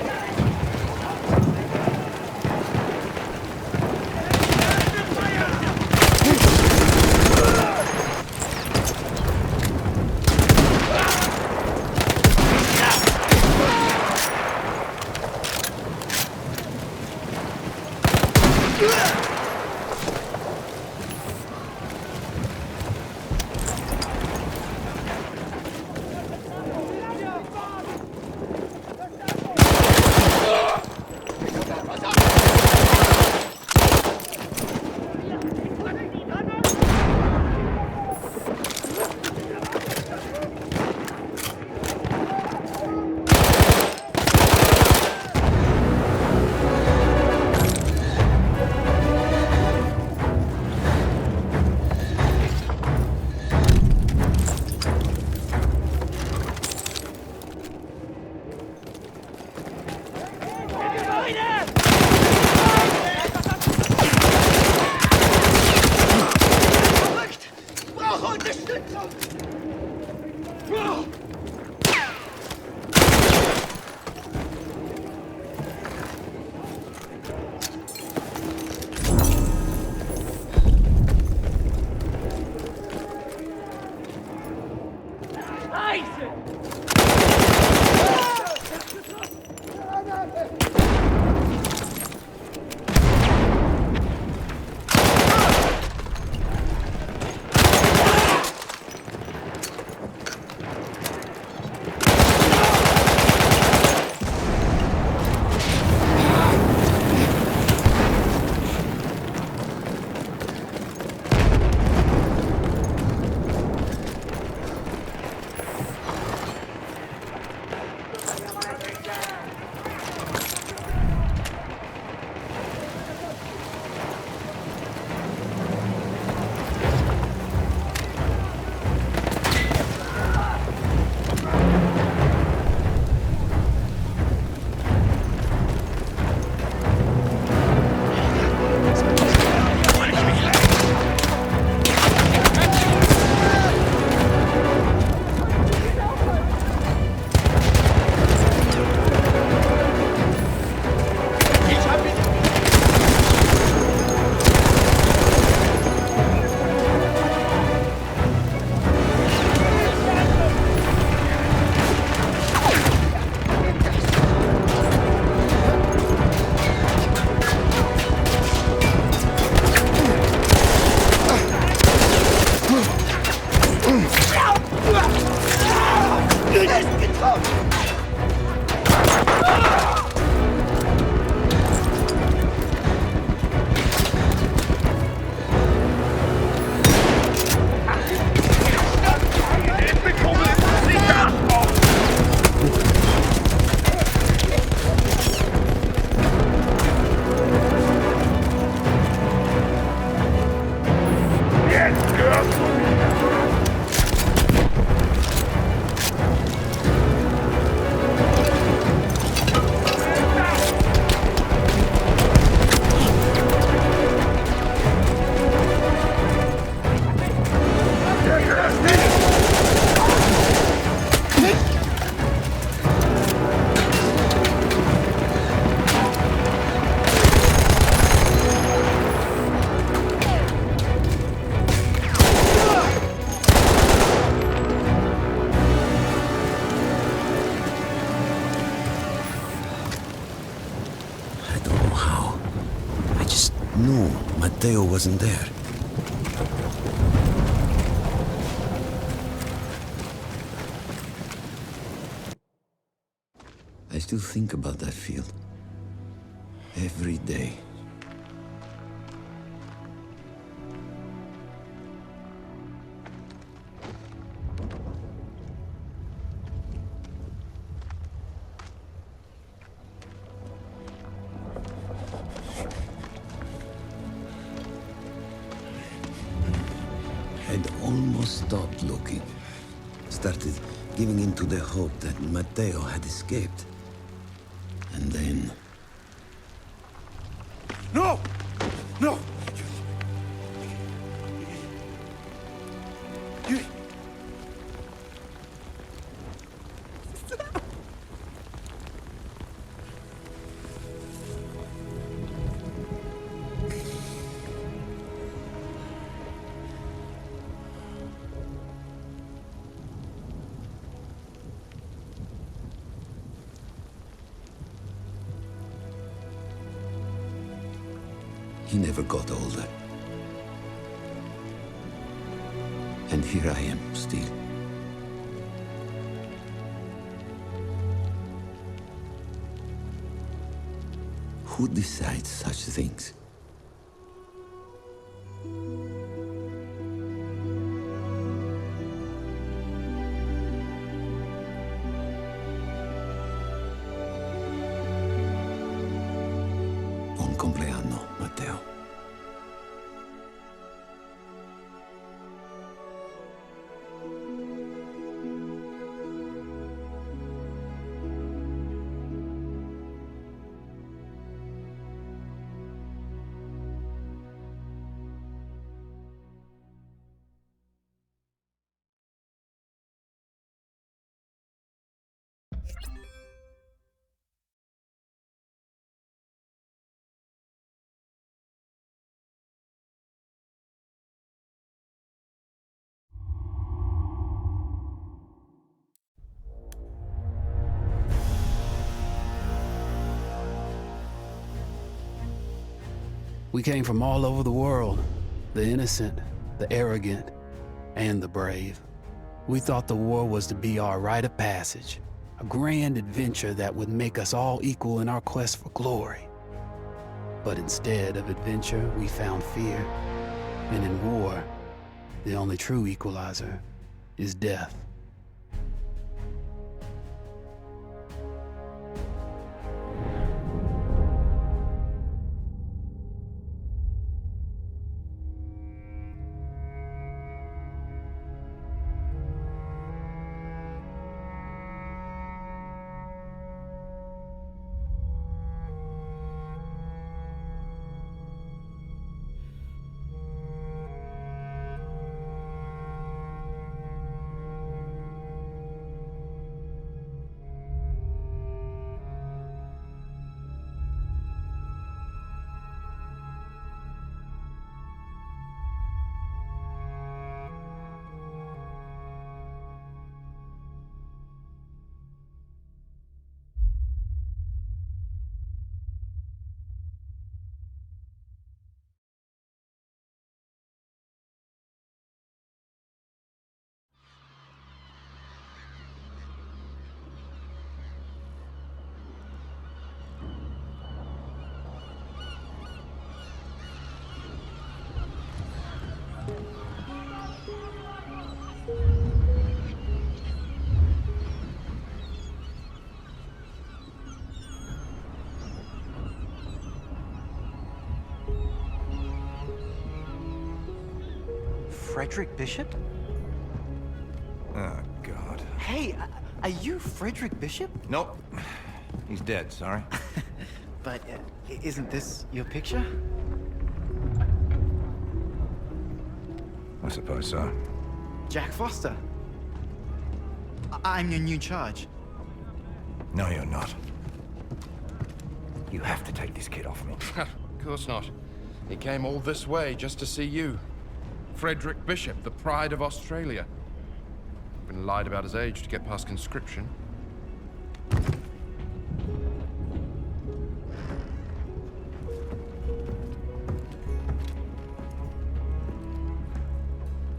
wasn't there. I still think about that field. Every day. I'd almost stopped looking. Started giving in to the hope that Matteo had escaped. And then... No! No! You... He never got older. And here I am, still. Who decides such things? Buon compleanno, Matteo. We came from all over the world, the innocent, the arrogant, and the brave. We thought the war was to be our rite of passage, a grand adventure that would make us all equal in our quest for glory. But instead of adventure, we found fear. And in war, the only true equalizer is death. Frederick Bishop? Oh, God. Hey, are you Frederick Bishop? Nope. He's dead, sorry. But isn't this your picture? I suppose so. Jack Foster. I'm your new charge. No, you're not. You have to take this kid off me. Of course not. He came all this way just to see you. Frederick Bishop, the pride of Australia. Been lied about his age to get past conscription.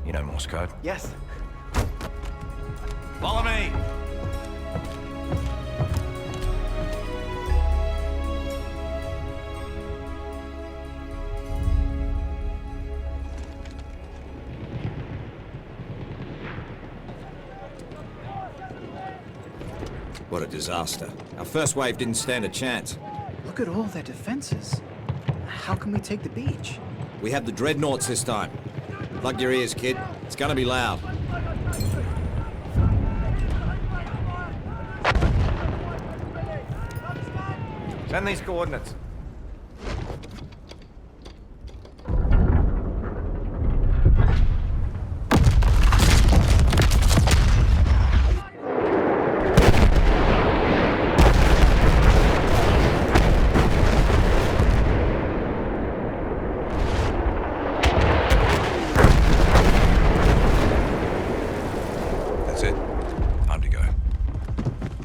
You know Morse code? Yes. Follow me! What a disaster. Our first wave didn't stand a chance. Look at all their defenses. How can we take the beach? We have the dreadnoughts this time. Plug your ears, kid. It's gonna be loud. Send these coordinates. That's it. Time to go.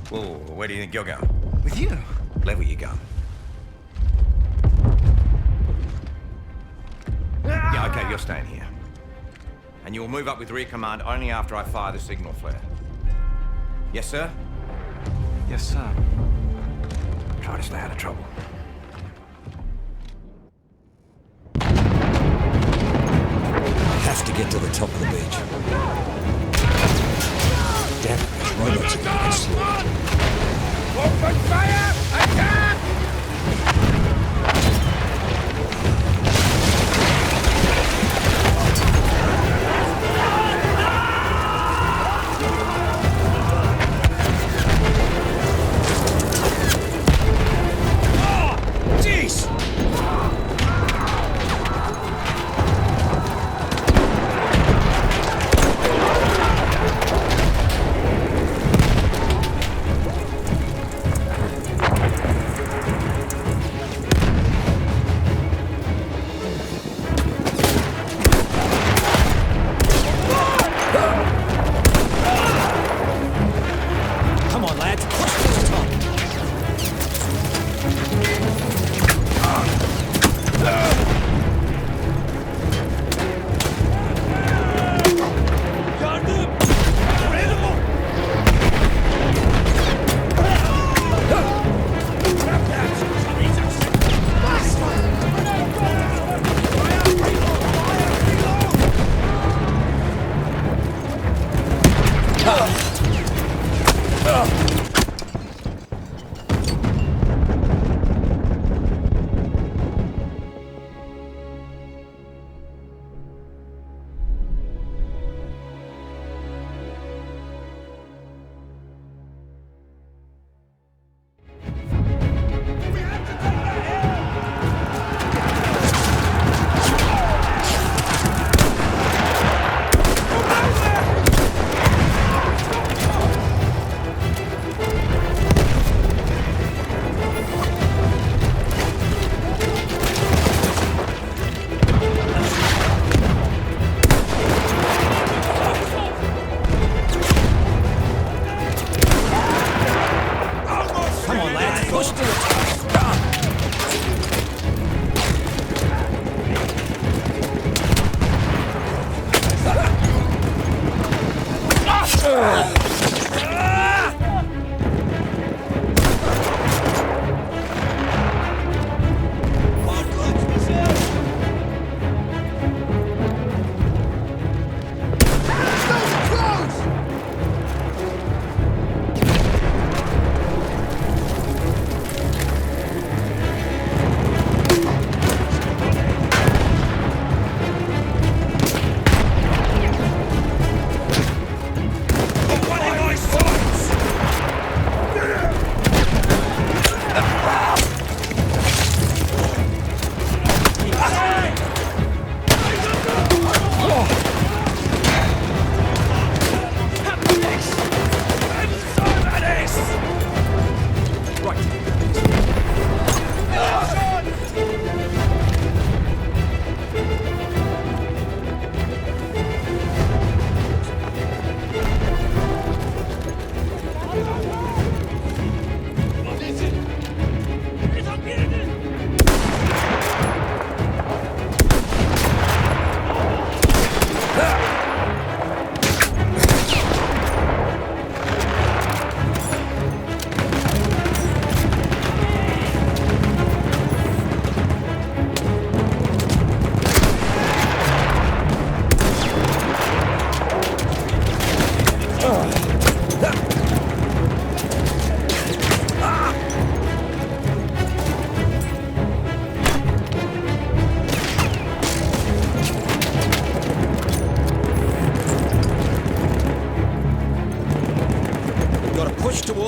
Whoa, where do you think you're going? With you. Level your gun. Yeah, okay, you're staying here. And you'll move up with rear command only after I fire the signal flare. Yes, sir? Yes, sir. Try to stay out of trouble. Have to get to the top of the beach. Damn it, those robots are gonna get slaughtered. Open fire! Attack! Jeez! Come on, lads, push to the top. Come on, lads, push to the top.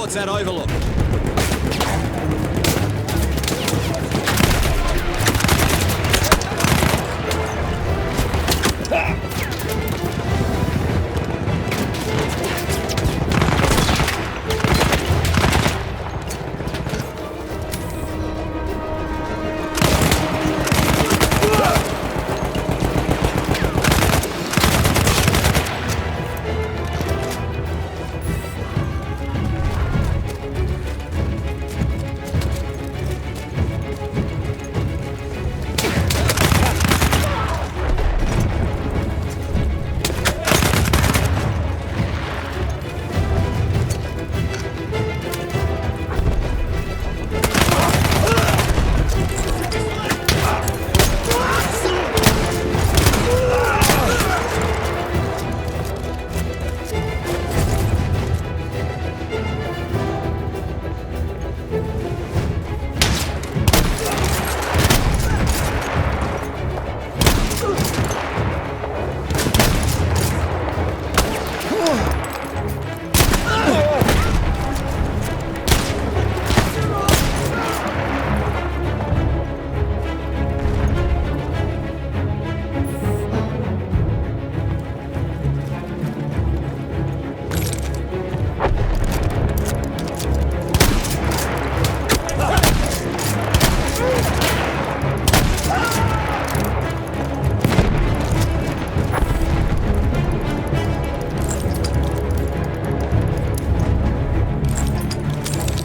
towards that overlook.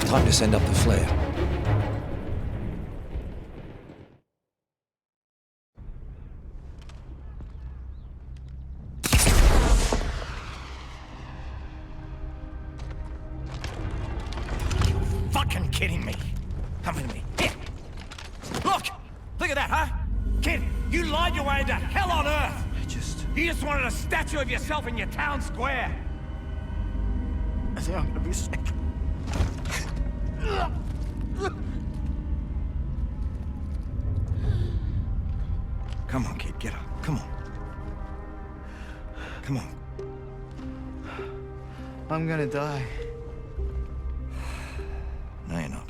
Time to send up the flare. Fucking kidding me. Come with me. Here. Look! Look at that, huh? Kid, you lied your way into hell on earth! You just wanted a statue of yourself in your town square. I think I'm gonna be sick. Come on, kid, get up. Come on. Come on. I'm gonna die. No, you're not.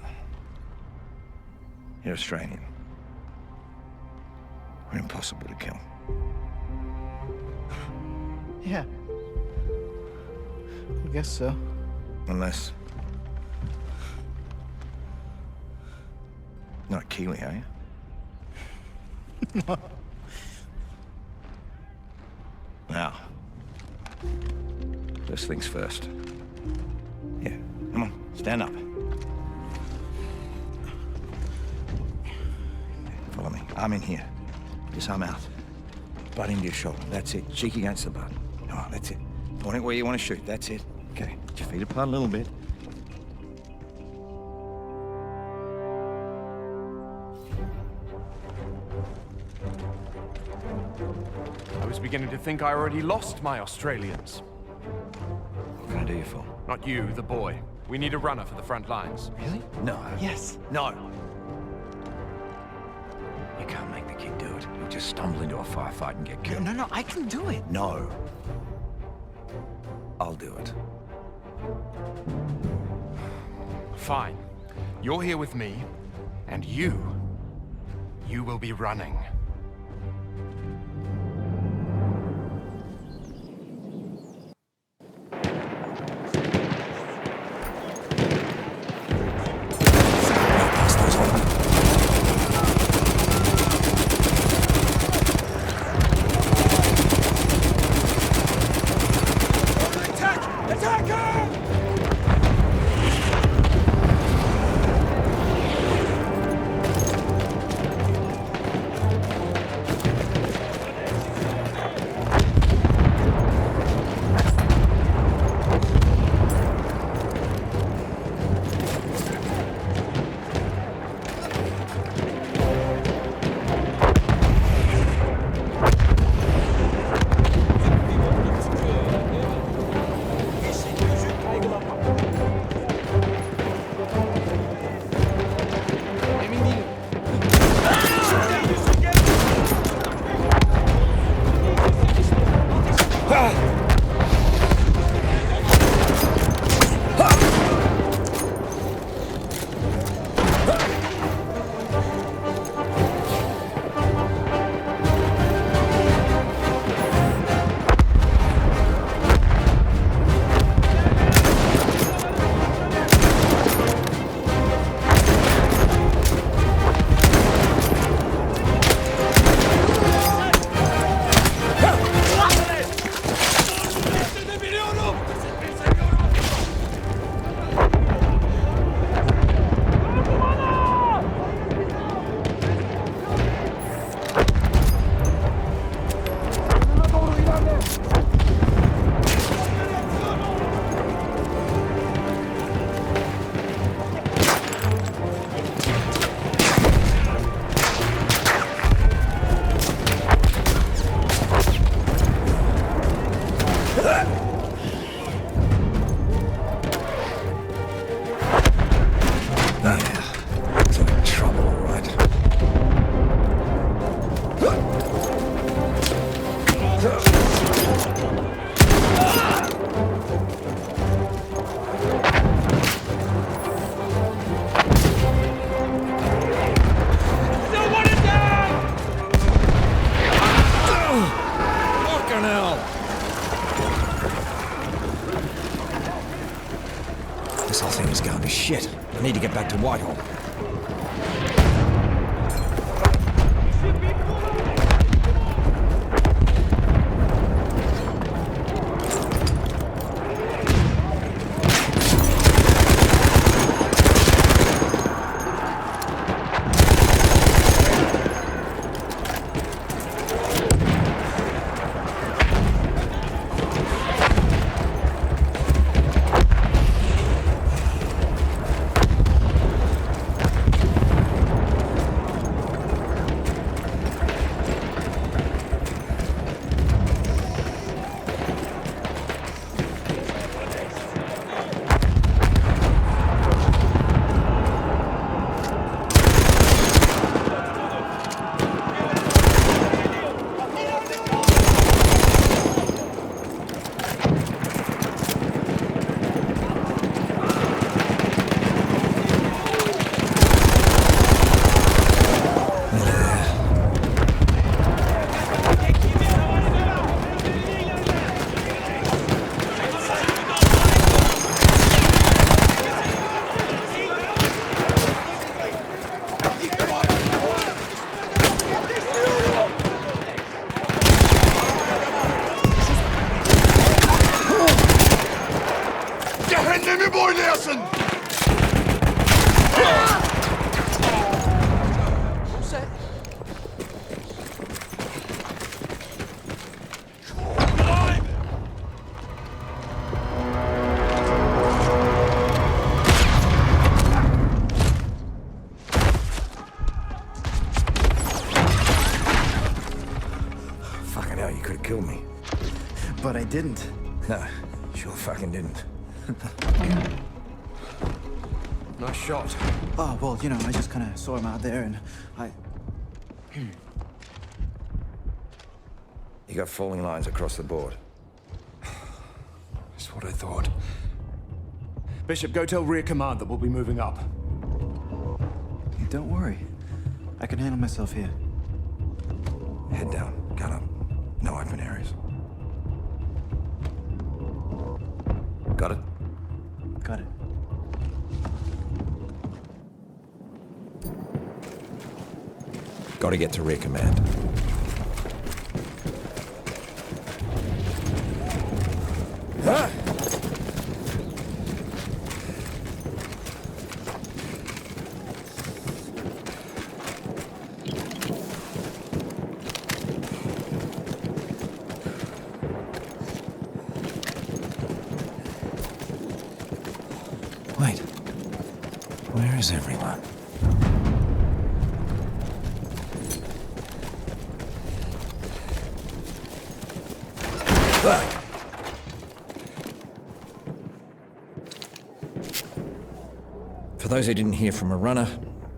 You're Australian. We're impossible to kill. Yeah. I guess so. Unless... Not Kiwi, are you? Now, first things first. Yeah, come on, stand up. Follow me. Arm in here. Just arm out. Butt into your shoulder. That's it. Cheek against the butt. Oh, that's it. Point it where you want to shoot. That's it. Okay. Get your feet apart a little bit. I was beginning to think I already lost my Australians. What can I do you for? Not you, the boy. We need a runner for the front lines. Really? No. Yes. No. You can't make the kid do it. He'll just stumble into a firefight and get killed. No, I can do it. No. I'll do it. Fine. You're here with me, and you will be running. This whole thing is gonna be shit. I need to get back to Whitehall. But I didn't. No, sure fucking didn't. Nice shot. Oh, well, you know, I just kind of saw him out there and I... You got falling lines across the board. That's what I thought. Bishop, go tell rear command that we'll be moving up. Don't worry. I can handle myself here. Head down, gun up. No open areas. Got it? Got it. Gotta get to rear command. Ah! Wait. Where is everyone? For those who didn't hear from a runner,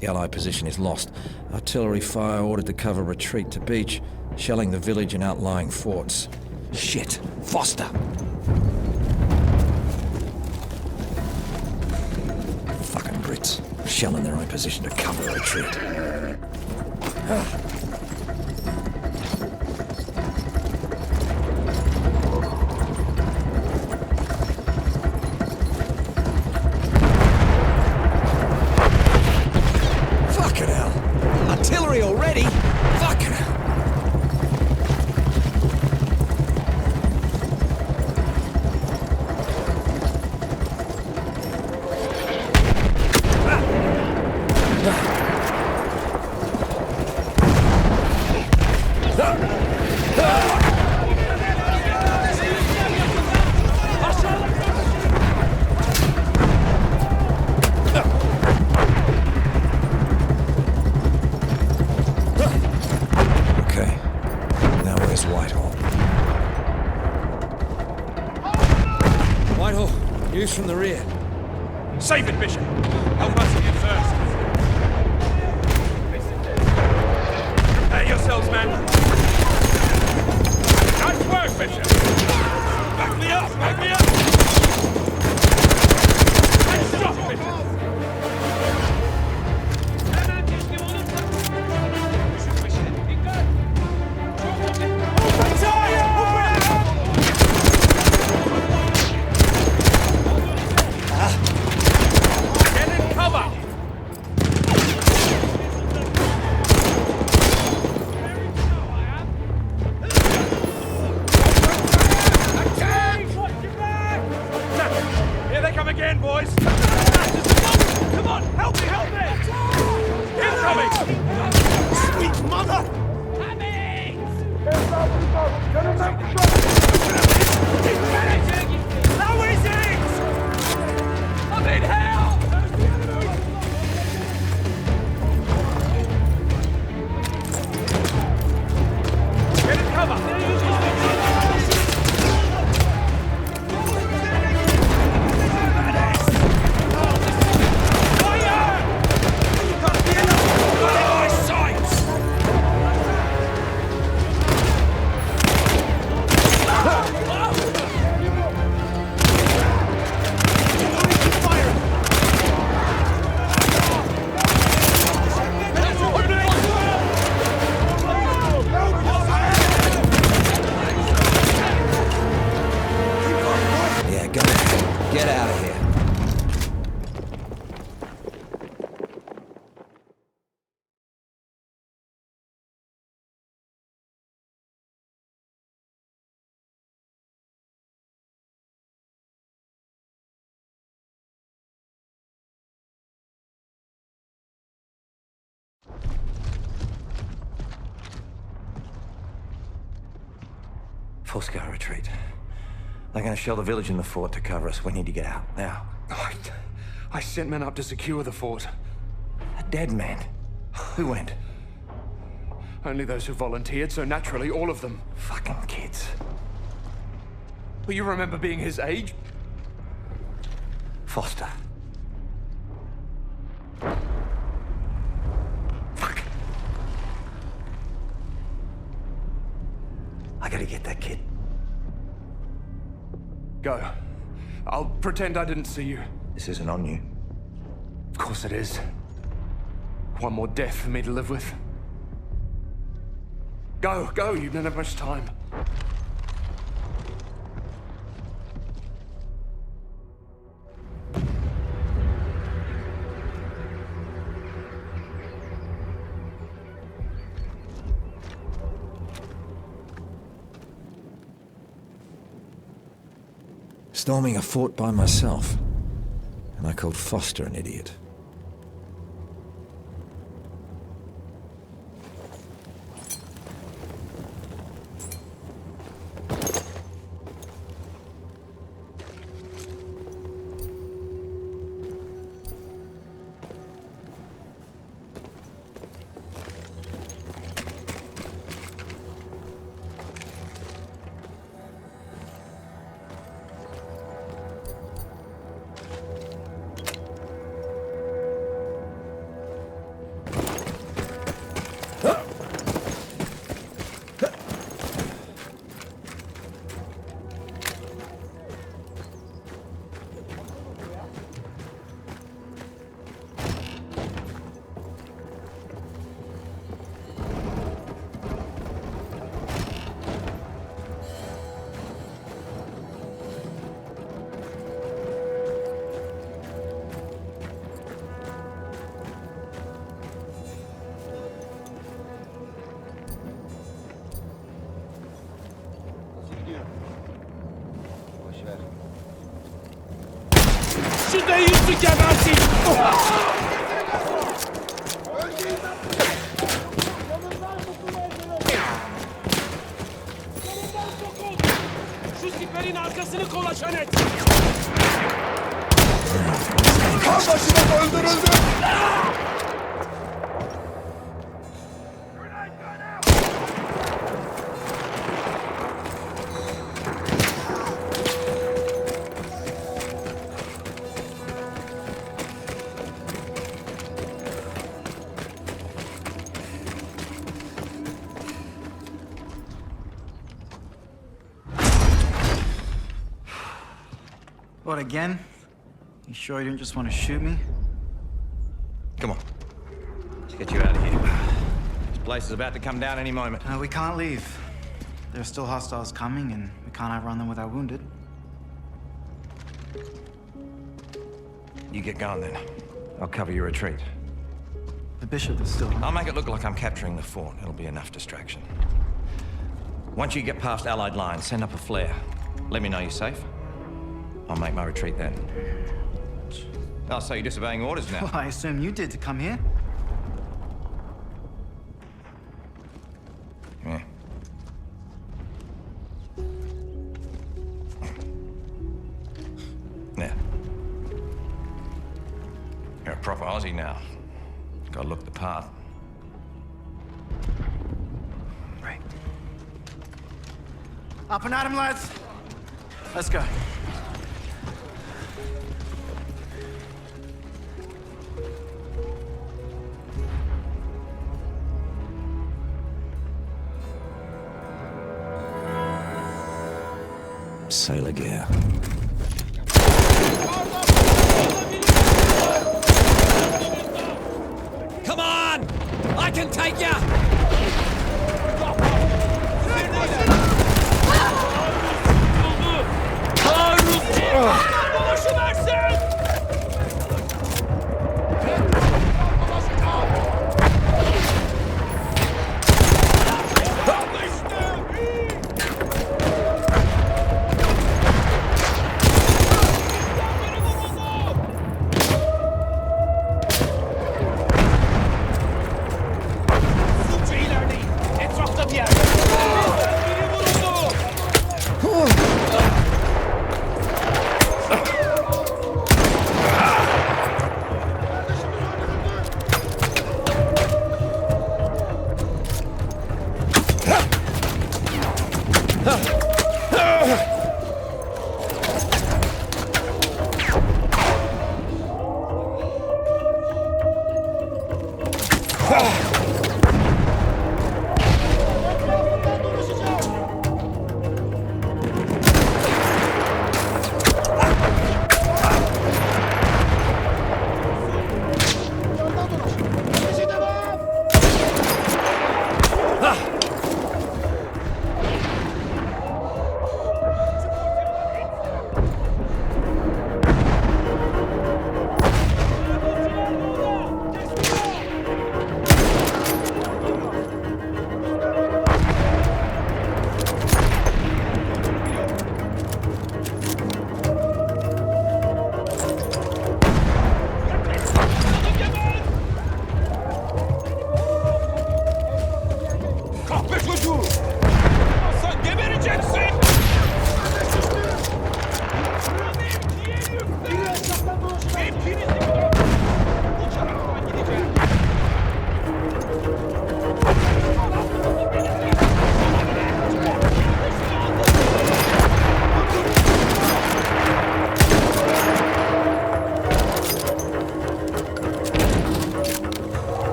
the Allied position is lost. Artillery fire ordered to cover retreat to beach, shelling the village and outlying forts. Shit! Foster! Fucking Brits. Shelling their own position to cover a retreat. Fucking hell! Artillery already? Fucking hell! Okay, now where's Whitehall? Whitehall, news from the rear. Save it, Bishop. Help us here first. Prepare yourselves, men. Got How is it? I'm in hell! Get in cover! Yeah, go ahead. Get out of here. Full-scale retreat. They're gonna shell the village and the fort to cover us. We need to get out, now. I sent men up to secure the fort. A dead man? Who went? Only those who volunteered, so naturally, all of them. Fucking kids. But you remember being his age? Foster. Fuck. I gotta get that kid. Go. I'll pretend I didn't see you. This isn't on you. Of course it is. One more death for me to live with. Go, go, you don't have much time. Storming a fort by myself. And I called Foster an idiot. Şu da yüzü gebersin! Şu siperin arkasını kolaçan et! Kardeşim öldürüldü! What, again? You sure you didn't just want to shoot me? Come on. Let's get you out of here. This place is about to come down any moment. We can't leave. There are still hostiles coming, and we can't outrun them with our wounded. You get going then. I'll cover your retreat. The bishop is still... I'll make it look like I'm capturing the fort. It'll be enough distraction. Once you get past Allied lines, send up a flare. Let me know you're safe. I'll make my retreat then. Oh, so you're disobeying orders now? Well, I assume you did to come here. Yeah. Aussie now. Gotta look the part. Right. Up and at him, lads. Let's go. Sailor gear. Come on! I can take ya!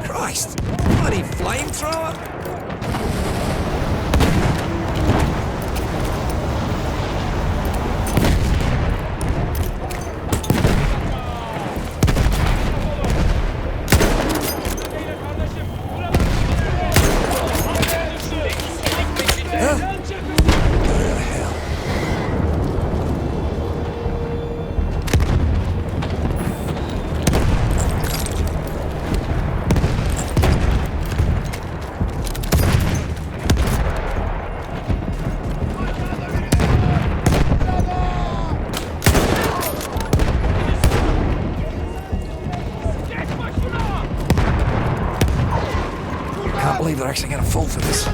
Christ! Bloody flamethrower! Can't believe they're actually going to fall for this.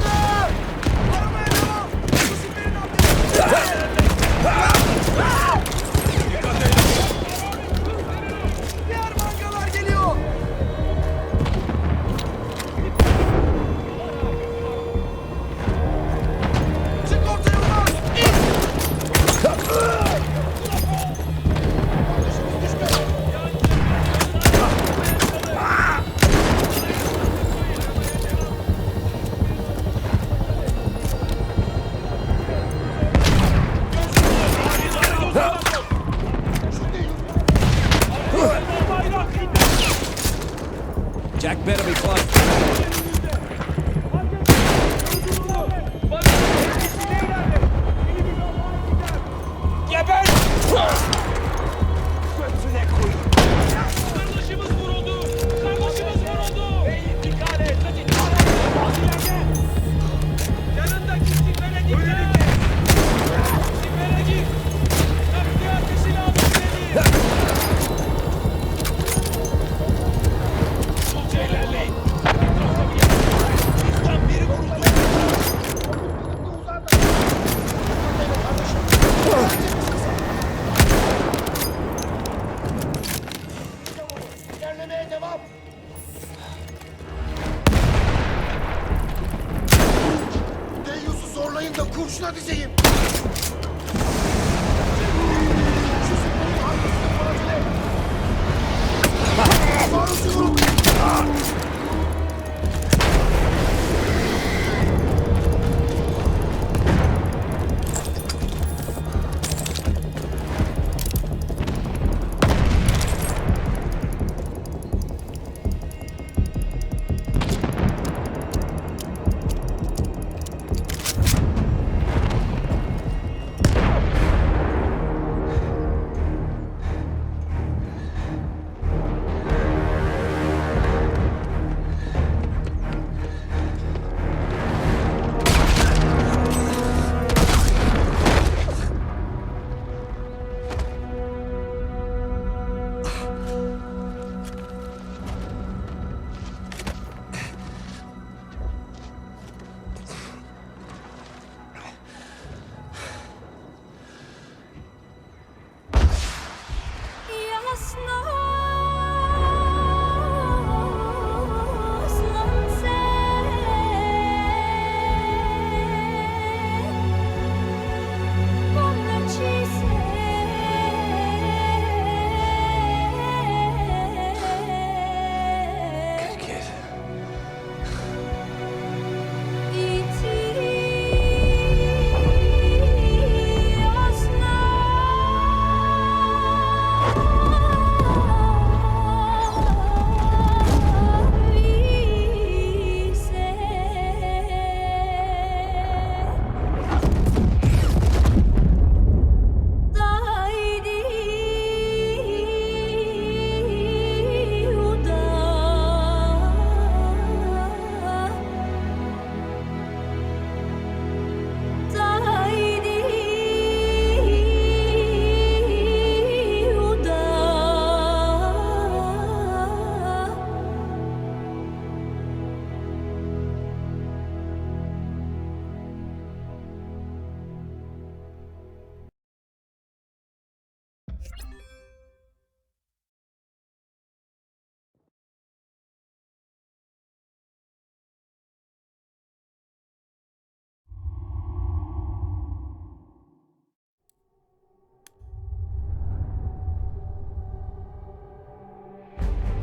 to see him!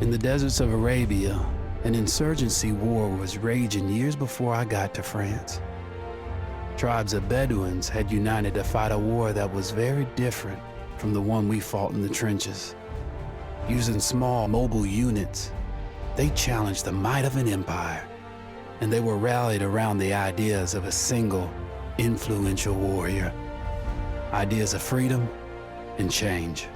In the deserts of Arabia, an insurgency war was raging years before I got to France. Tribes of Bedouins had united to fight a war that was very different from the one we fought in the trenches. Using small mobile units, they challenged the might of an empire, and they were rallied around the ideas of a single, influential warrior. Ideas of freedom and change.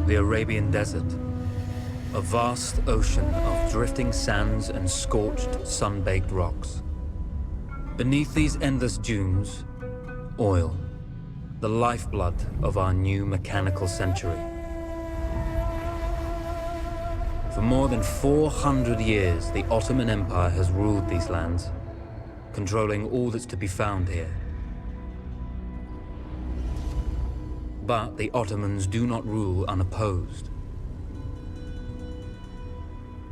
The Arabian Desert, a vast ocean of drifting sands and scorched, sun-baked rocks. Beneath these endless dunes, oil, the lifeblood of our new mechanical century. For more than 400 years, the Ottoman Empire has ruled these lands, controlling all that's to be found here. But the Ottomans do not rule unopposed.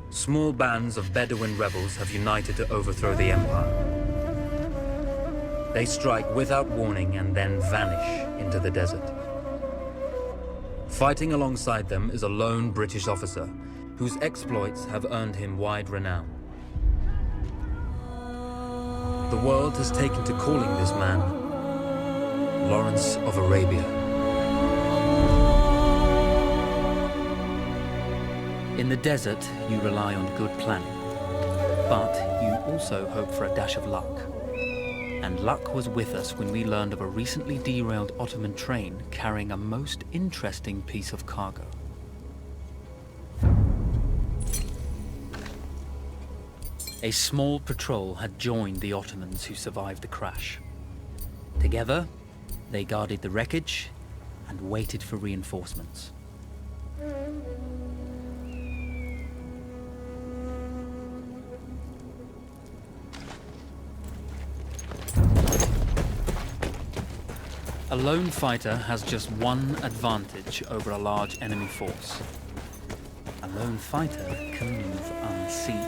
Small bands of Bedouin rebels have united to overthrow the empire. They strike without warning and then vanish into the desert. Fighting alongside them is a lone British officer whose exploits have earned him wide renown. The world has taken to calling this man Lawrence of Arabia. In the desert, you rely on good planning, but you also hope for a dash of luck. And luck was with us when we learned of a recently derailed Ottoman train carrying a most interesting piece of cargo. A small patrol had joined the Ottomans who survived the crash. Together, they guarded the wreckage and waited for reinforcements. A lone fighter has just one advantage over a large enemy force. A lone fighter can move unseen.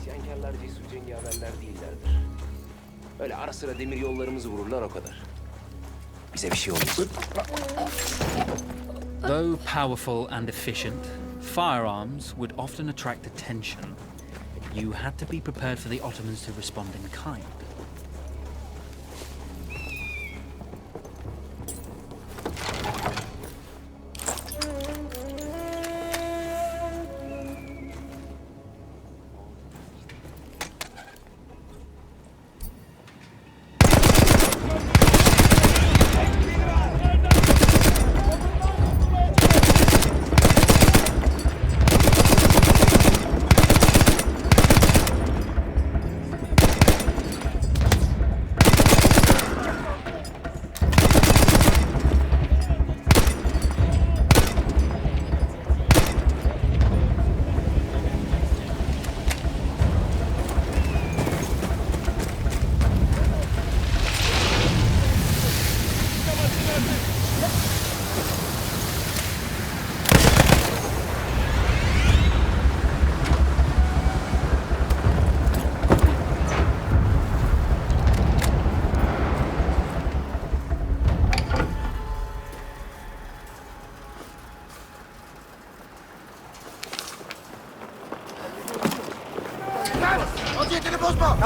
İsyankarlar cesur cengaverler değillerdir. Öyle ara sıra demir yollarımızı vururlar o kadar. Bize bir şey olmaz. Though powerful and efficient, firearms would often attract attention. You had to be prepared for the Ottomans to respond in kind.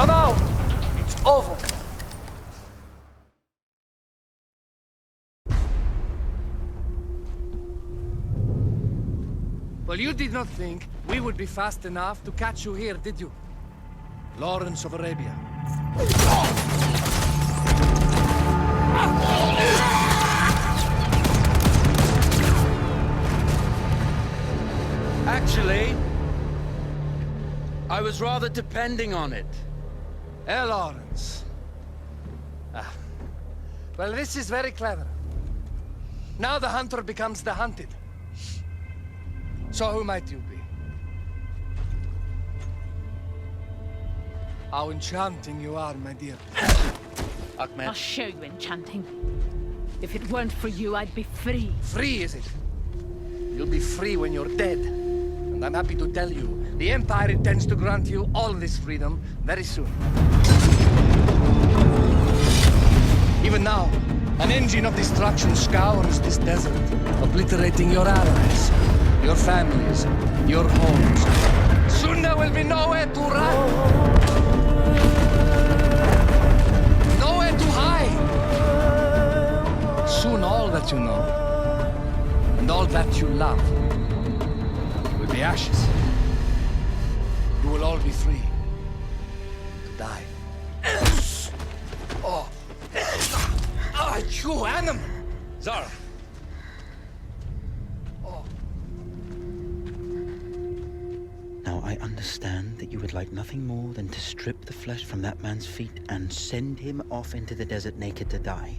No, it's over. Well, you did not think we would be fast enough to catch you here, did you? Lawrence of Arabia. Actually, I was rather depending on it. Lawrence. Well, this is very clever. Now the hunter becomes the hunted. So who might you be? How enchanting you are, my dear. I'll show you enchanting. If it weren't for you, I'd be free. Free, is it? You'll be free when you're dead. And I'm happy to tell you, the Empire intends to grant you all this freedom very soon. Even now, an engine of destruction scours this desert, obliterating your allies, your families, your homes. Soon there will be nowhere to run. Nowhere to hide. Soon all that you know, and all that you love, will be ashes. You will all be free to die. Oh, you animal! Zara. Now I understand that you would like nothing more than to strip the flesh from that man's feet and send him off into the desert naked to die.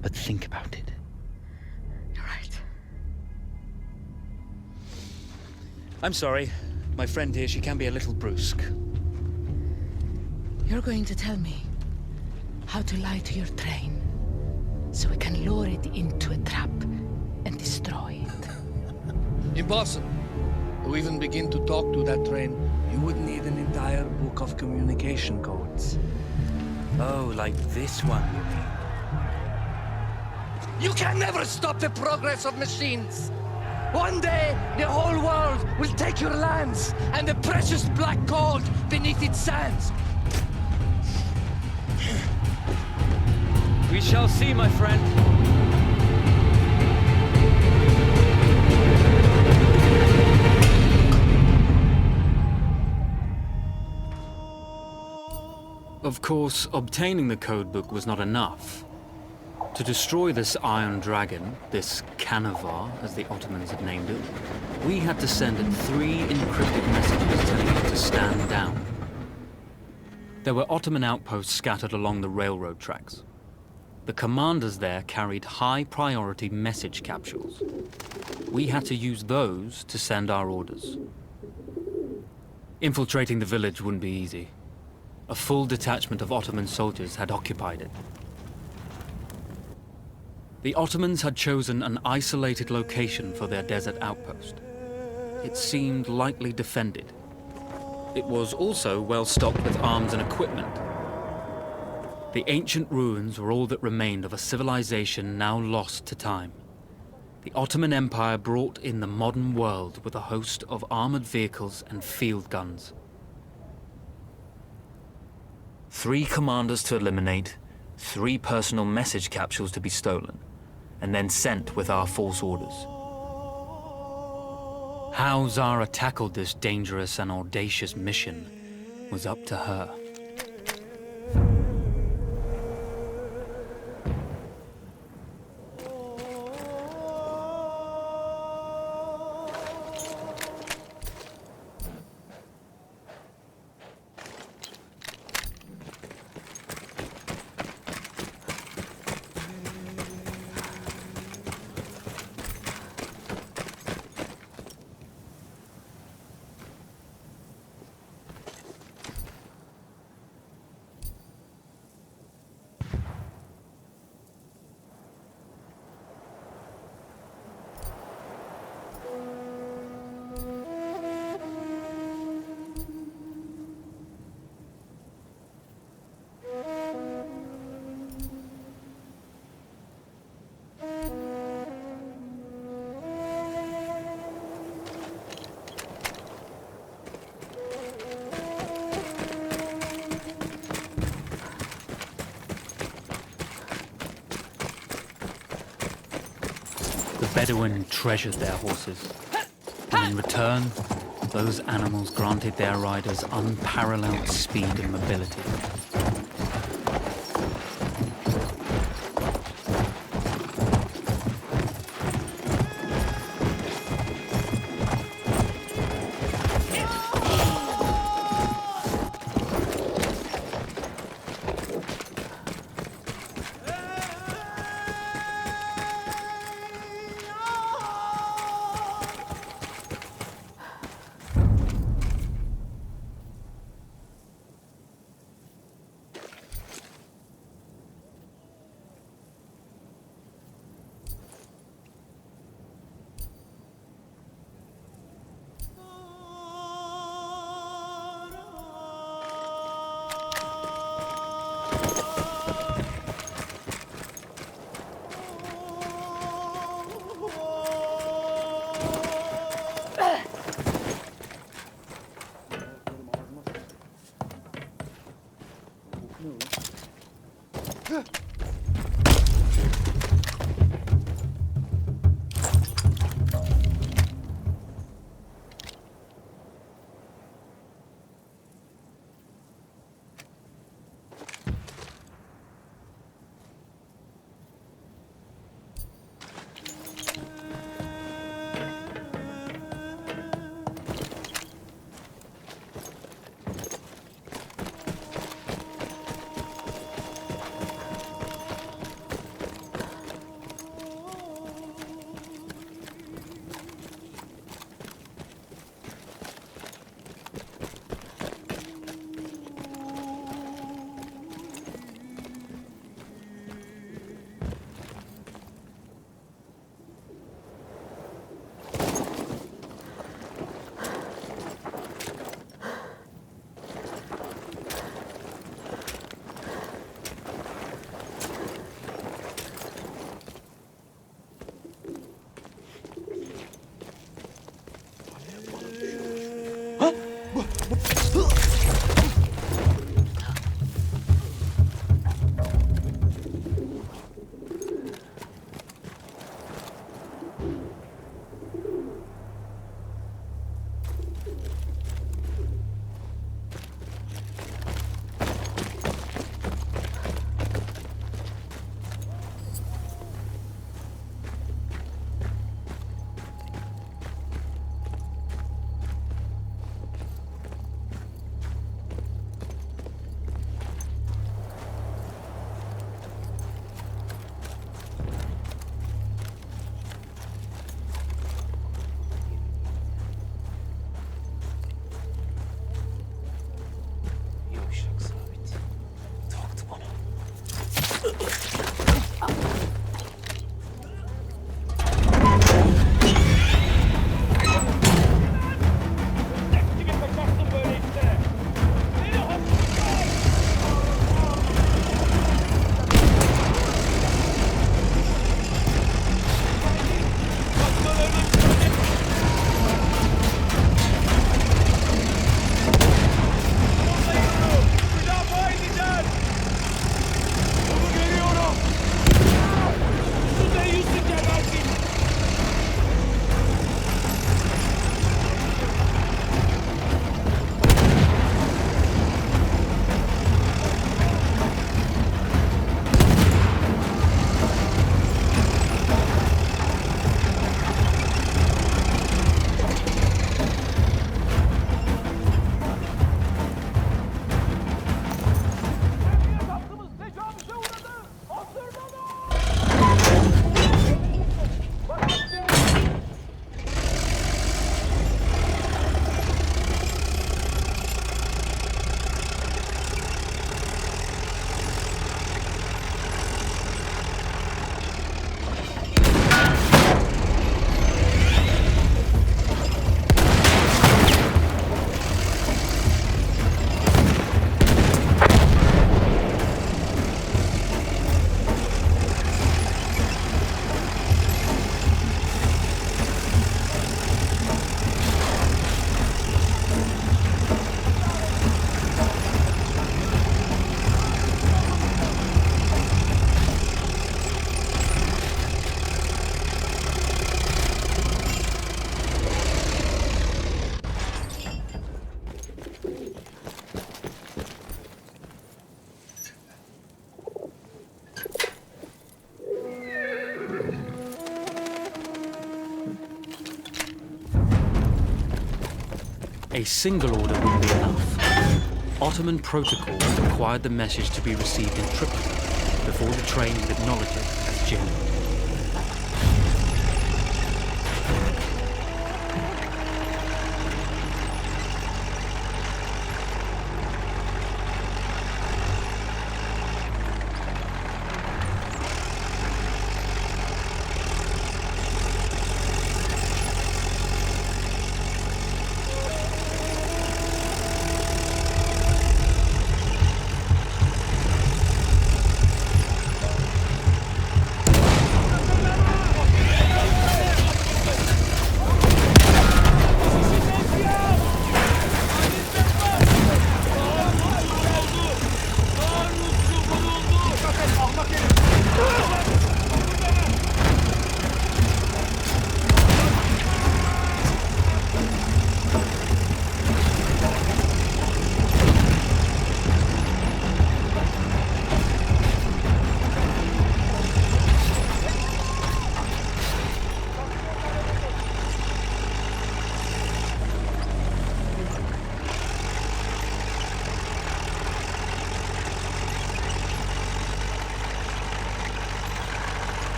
But think about it. You're right. I'm sorry. My friend here, she can be a little brusque. You're going to tell me how to lie to your train, so we can lure it into a trap and destroy it. Impossible. To even begin to talk to that train, you would need an entire book of communication codes. Oh, like this one, you mean? You can never stop the progress of machines! One day, the whole world will take your lands and the precious black gold beneath its sands. We shall see, my friend. Of course, obtaining the codebook was not enough. To destroy this Iron Dragon, this Canavar, as the Ottomans had named it, we had to send it 3 encrypted messages telling it to stand down. There were Ottoman outposts scattered along the railroad tracks. The commanders there carried high-priority message capsules. We had to use those to send our orders. Infiltrating the village wouldn't be easy. A full detachment of Ottoman soldiers had occupied it. The Ottomans had chosen an isolated location for their desert outpost. It seemed lightly defended. It was also well stocked with arms and equipment. The ancient ruins were all that remained of a civilization now lost to time. The Ottoman Empire brought in the modern world with a host of armored vehicles and field guns. 3 commanders to eliminate, 3 personal message capsules to be stolen, and then sent with our false orders. How Zara tackled this dangerous and audacious mission was up to her. The Bedouin treasured their horses, and in return, those animals granted their riders unparalleled speed and mobility. A single order wouldn't be enough. Ottoman protocol required the message to be received in triplicate before the train would acknowledge it as genuine.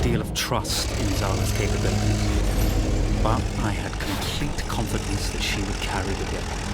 deal of trust in Zara's capabilities, but I had complete confidence that she would carry the day.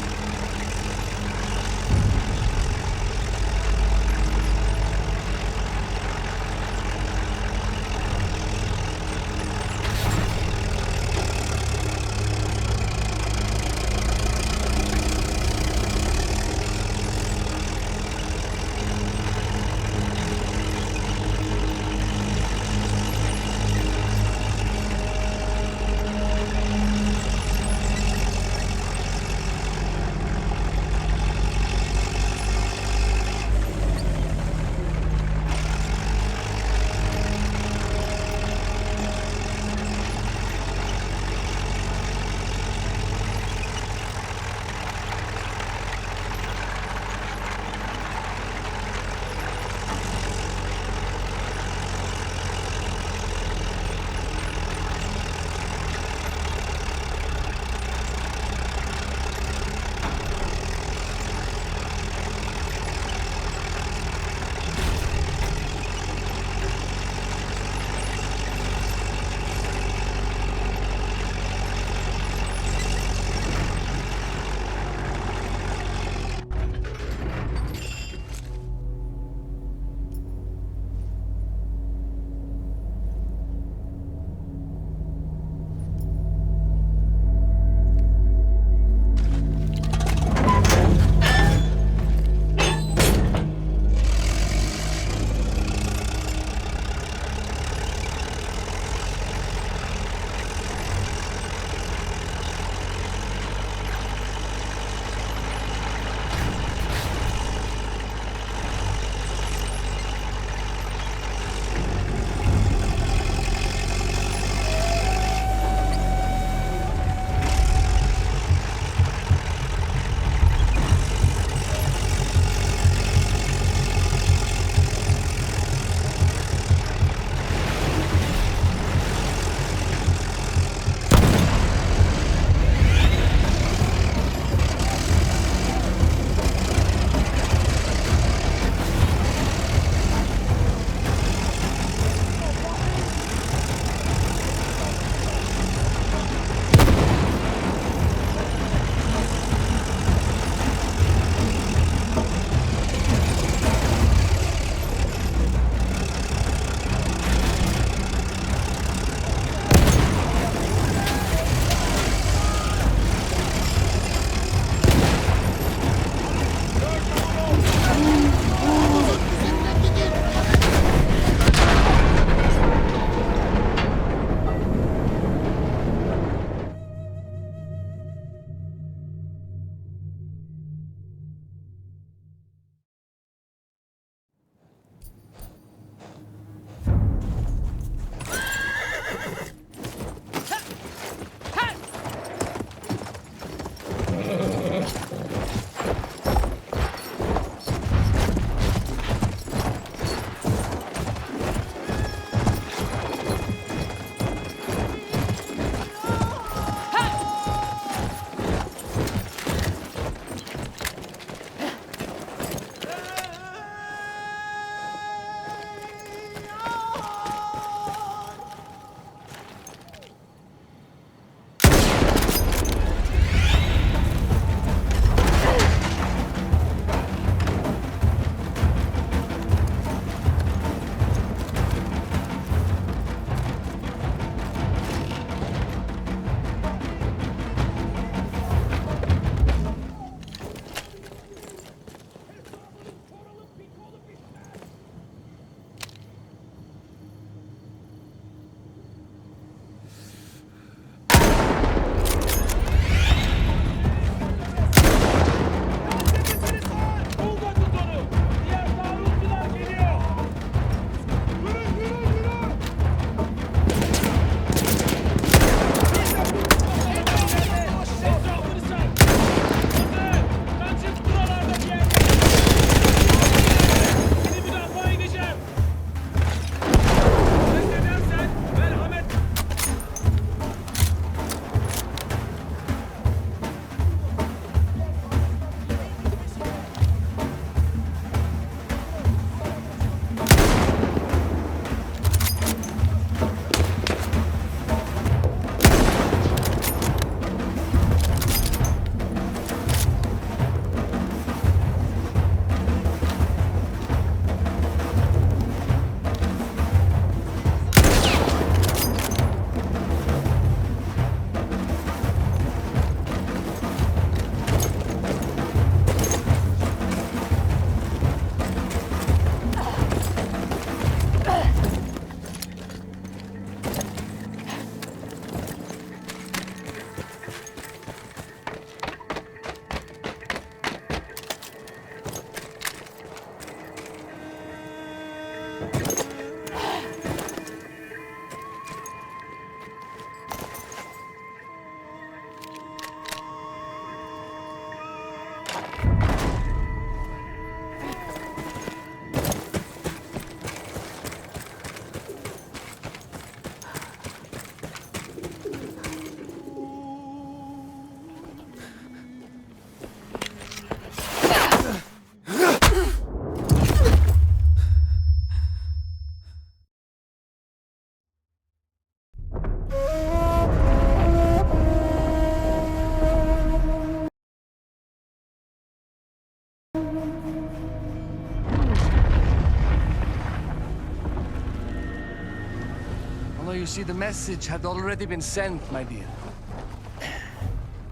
you see, the message had already been sent, my dear.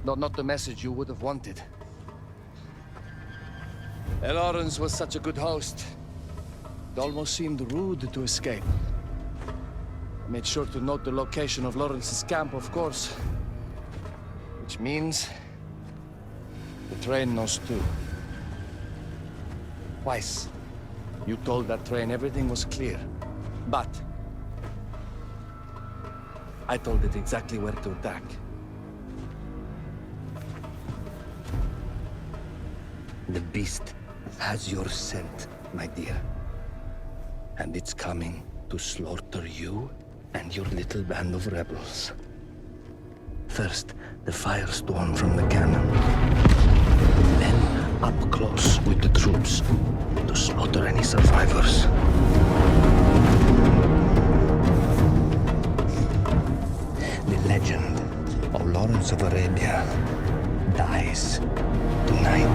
Not the message you would have wanted. Lawrence was such a good host. It almost seemed rude to escape. I made sure to note the location of Lawrence's camp, of course. Which means the train knows too. Twice, you told that train everything was clear. But I told it exactly where to attack. The beast has your scent, my dear. And it's coming to slaughter you and your little band of rebels. First, the firestorm from the cannon. Then, up close with the troops to slaughter any survivors. The legend of Lawrence of Arabia dies tonight.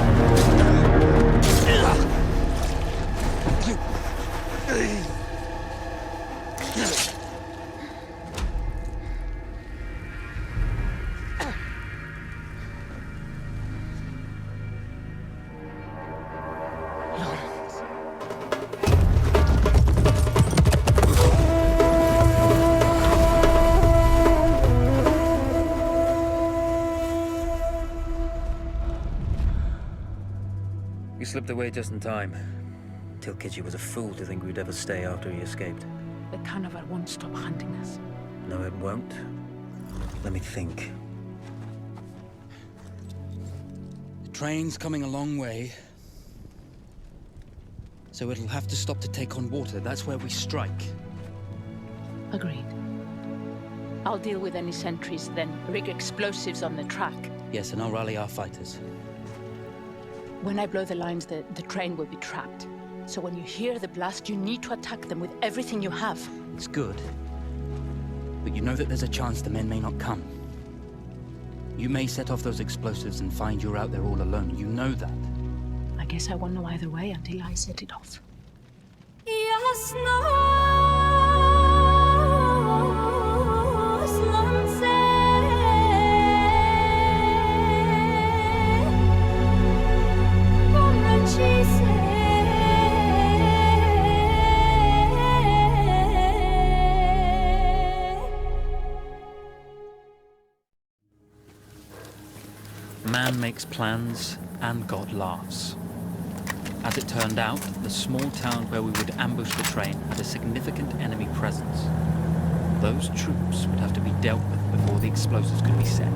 You slipped away just in time. Tilkitchi was a fool to think we'd ever stay after he escaped. The Canavar won't stop hunting us. No, it won't. Let me think. The train's coming a long way. So it'll have to stop to take on water. That's where we strike. Agreed. I'll deal with any sentries, then rig explosives on the track. Yes, and I'll rally our fighters. When I blow the lines, the train will be trapped. So when you hear the blast, you need to attack them with everything you have. It's good. But you know that there's a chance the men may not come. You may set off those explosives and find you're out there all alone. You know that. I guess I won't know either way until I set it off. Man makes plans, and God laughs. As it turned out, the small town where we would ambush the train had a significant enemy presence. Those troops would have to be dealt with before the explosives could be set.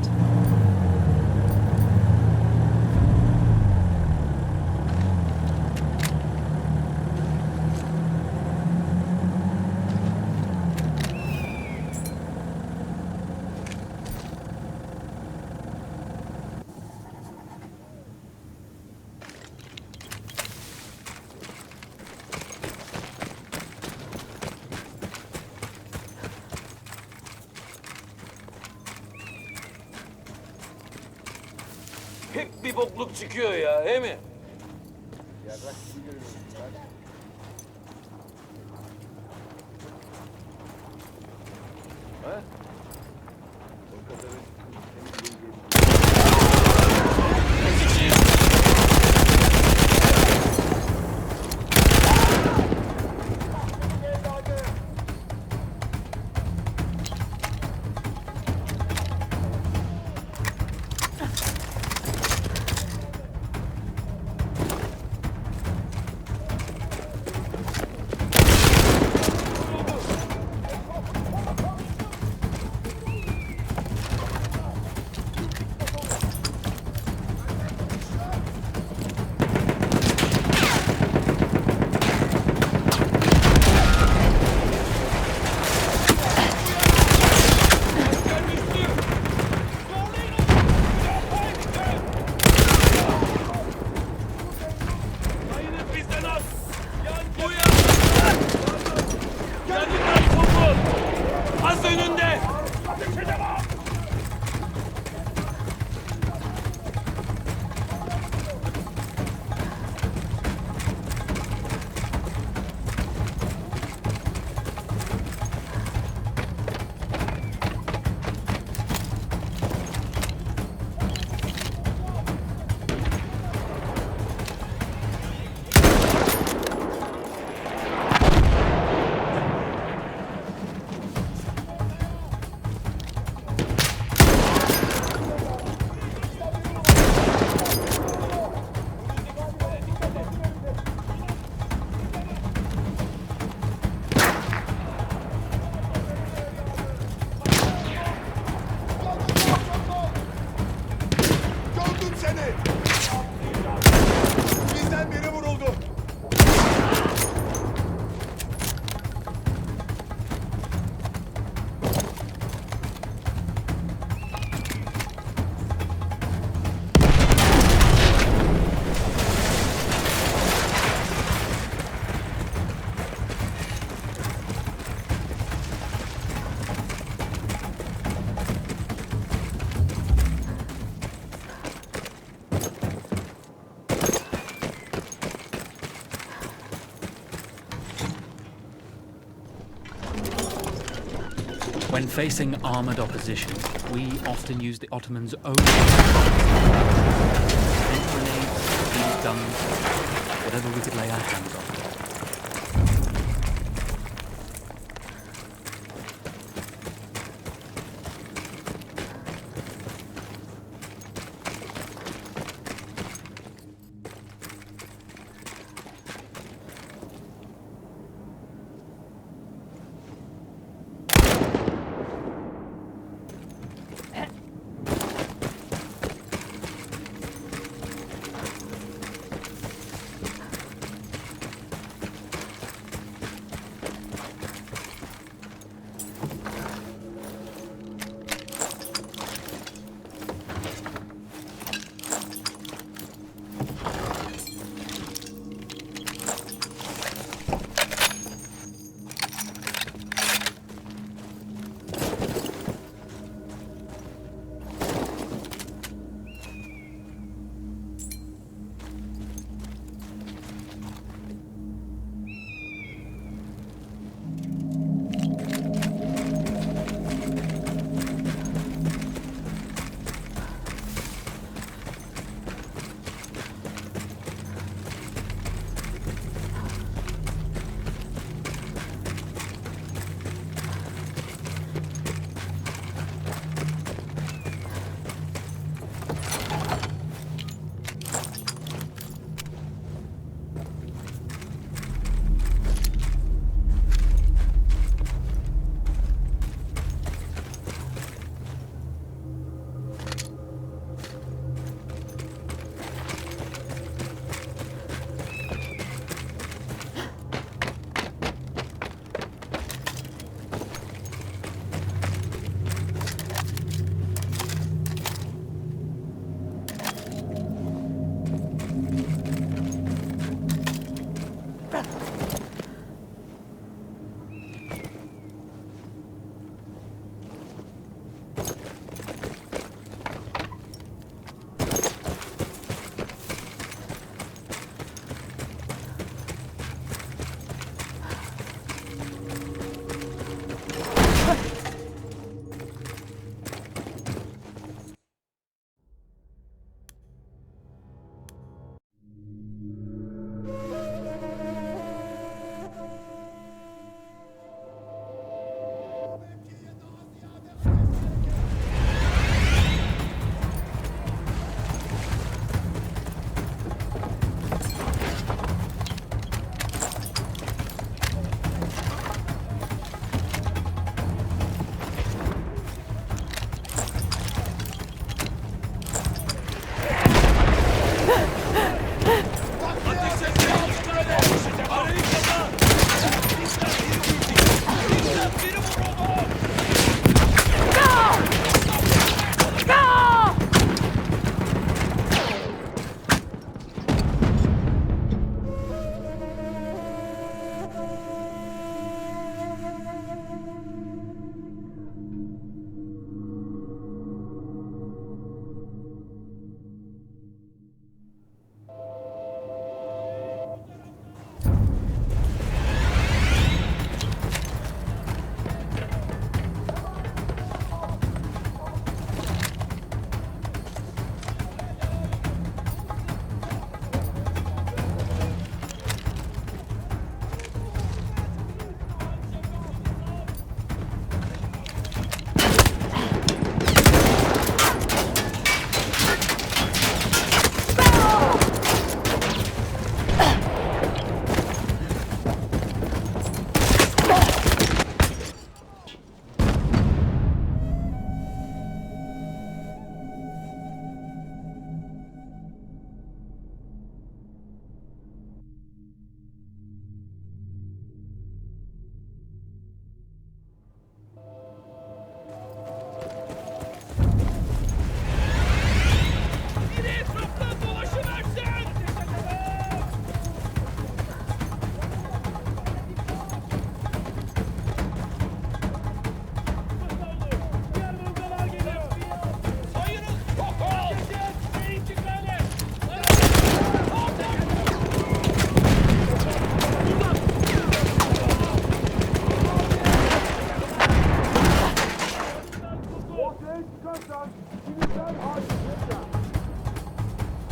Hep bir bokluk çıkıyor ya, değil mi? When facing armored opposition, we often use the Ottomans' own grenades, these guns, whatever we could lay our hands on.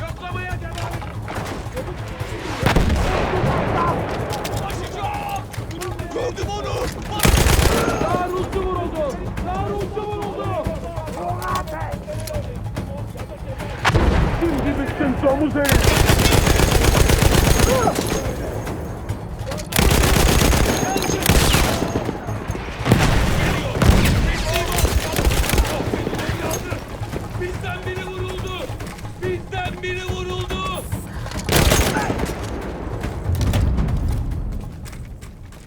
Yoklamaya devam edin. Başlayacağım. Gördüm onu. Daha Rus'u vuruldu. Daha Rus'u vuruldu. Şimdi bittin domuz herif. Bizden biri vuruldu. Bizden biri vuruldu.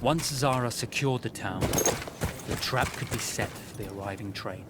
Once Zara secured the town, the trap could be set for the arriving train.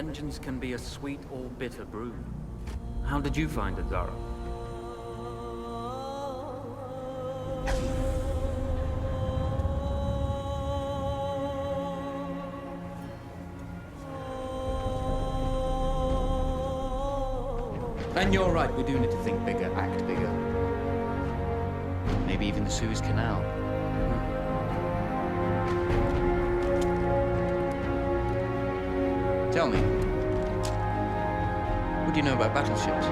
vengeance can be a sweet or bitter brew. How did you find it, Zara? And you're right, we do need to think bigger, act bigger. Maybe even the Suez Canal. Tell me, what do you know about battleships?